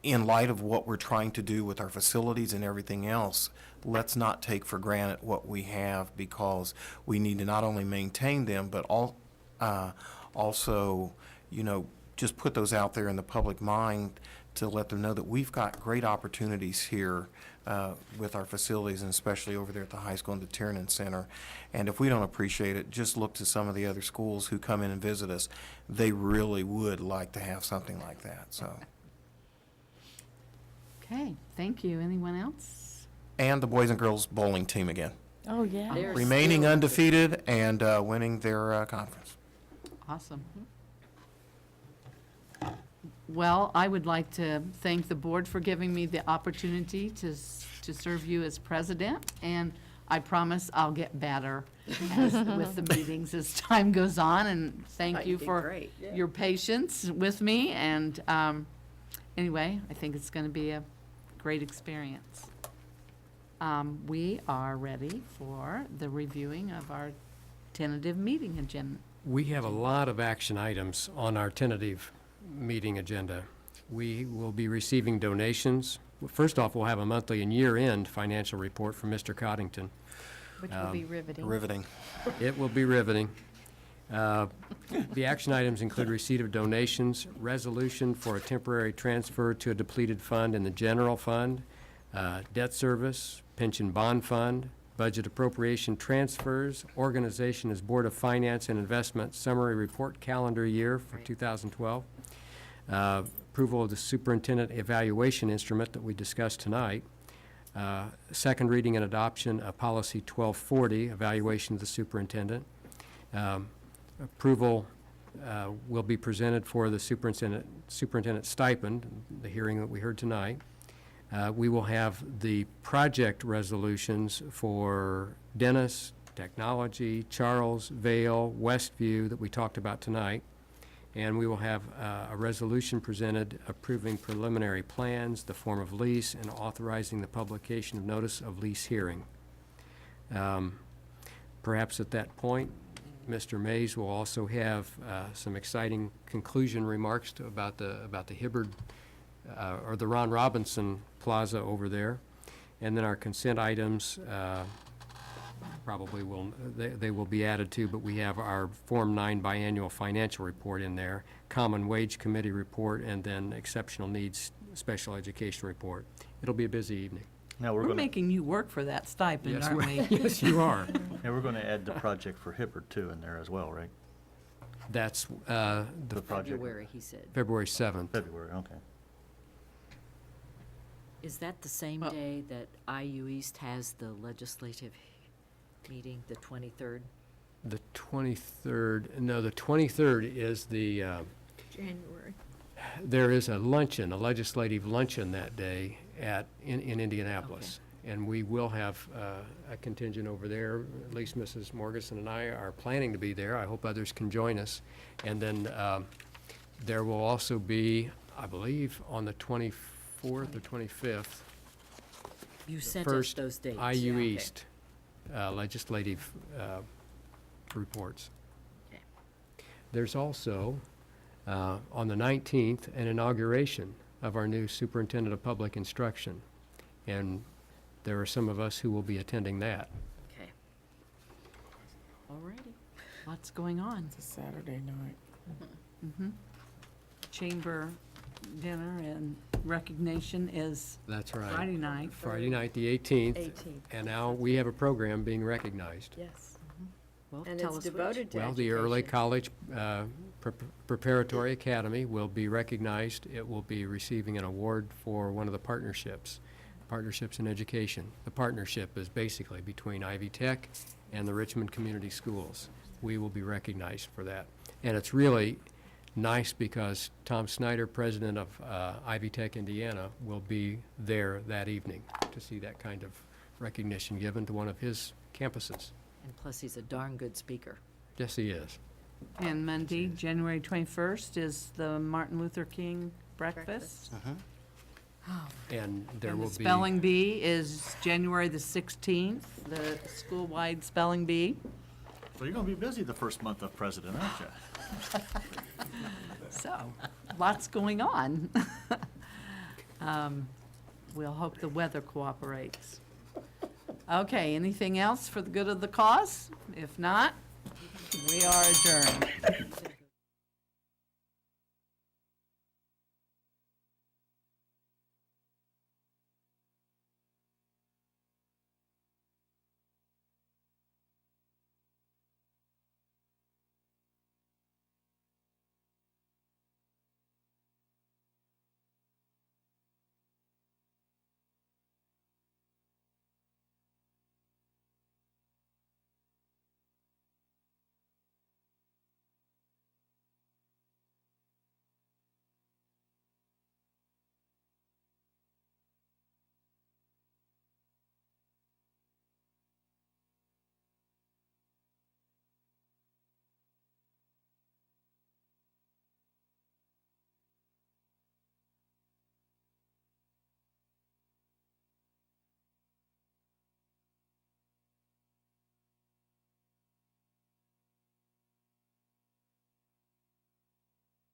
in light of what we're trying to do with our facilities and everything else, let's not take for granted what we have, because we need to not only maintain them, but also, just put those out there in the public mind to let them know that we've got great opportunities here with our facilities, and especially over there at the high school and the Tiernan Center. And if we don't appreciate it, just look to some of the other schools who come in and visit us. They really would like to have something like that, so. Okay, thank you. Anyone else? And the boys and girls bowling team again, Oh, yeah. remaining undefeated and winning their conference. Awesome. Well, I would like to thank the board for giving me the opportunity to serve you as president, and I promise I'll get better with the meetings as time goes on, and thank you for your patience with me, and anyway, I think it's going to be a great experience. We are ready for the reviewing of our tentative meeting agenda. We have a lot of action items on our tentative meeting agenda. We will be receiving donations. First off, we'll have a monthly and year-end financial report from Mr. Coddington. Which will be riveting. Riveting. It will be riveting. The action items include receipt of donations, resolution for a temporary transfer to a depleted fund in the general fund, debt service, pension bond fund, budget appropriation transfers, organization as Board of Finance and Investment summary report calendar year for 2012, approval of the superintendent evaluation instrument that we discussed tonight, second reading and adoption of policy 1240, evaluation of the superintendent. Approval will be presented for the superintendent stipend, the hearing that we heard tonight. We will have the project resolutions for Dennis, Technology, Charles, Vale, Westview that we talked about tonight. And we will have a resolution presented approving preliminary plans, the form of lease, and authorizing the publication of notice of lease hearing. Perhaps at that point, Mr. Mays will also have some exciting conclusion remarks about the Hibbard or the Ron Robinson Plaza over there. And then our consent items probably they will be added to, but we have our Form 9 biannual financial report in there, Common Wage Committee report, and then Exceptional Needs Special Education report. It'll be a busy evening. Now We're making you work for that stipend, Yes, aren't we? Yes, you are. Yeah, we're going to add the project for Hibbard too in there as well, right? That's The project. February, he said. February 7th. February, okay. Is that the same Well- day that IU East has the legislative meeting, the 23rd? The 23rd, no, the 23rd is the, January. there is a luncheon, a legislative luncheon that day in Indianapolis. And we will have a contingent over there. At least Mrs. Morgeson and I are planning to be there. I hope others can join us. And then there will also be, I believe, on the 24th or 25th, You sent us first those dates. IU Okay. East legislative reports. Okay. There's also, on the 19th, an inauguration of our new superintendent of public instruction. And there are some of us who will be attending that. Okay. All righty. Lots going on. It's a Saturday night. Mhm. Chamber dinner and recognition is That's right. Friday night. Friday night, the 18th. 18th. And now we have a program being recognized. Yes. Well, And tell it's us which. devoted to Well, the Early education. College Preparatory Academy will be recognized. It will be receiving an award for one of the partnerships in education. The partnership is basically between Ivy Tech and the Richmond Community Schools. We will be recognized for that. And it's really nice because Tom Snyder, president of Ivy Tech Indiana, will be there that evening to see that kind of recognition given to one of his campuses. And plus, he's a darn good speaker. Yes, he is. And Monday, January 21st, is the Martin Luther King breakfast. And there And will the be. spelling bee is January the 16th, the school-wide spelling bee. So you're going to be busy the first month of president, aren't you? So, lots going on. We'll hope the weather cooperates. Okay, anything else for the good of the cause? If not, we are adjourned.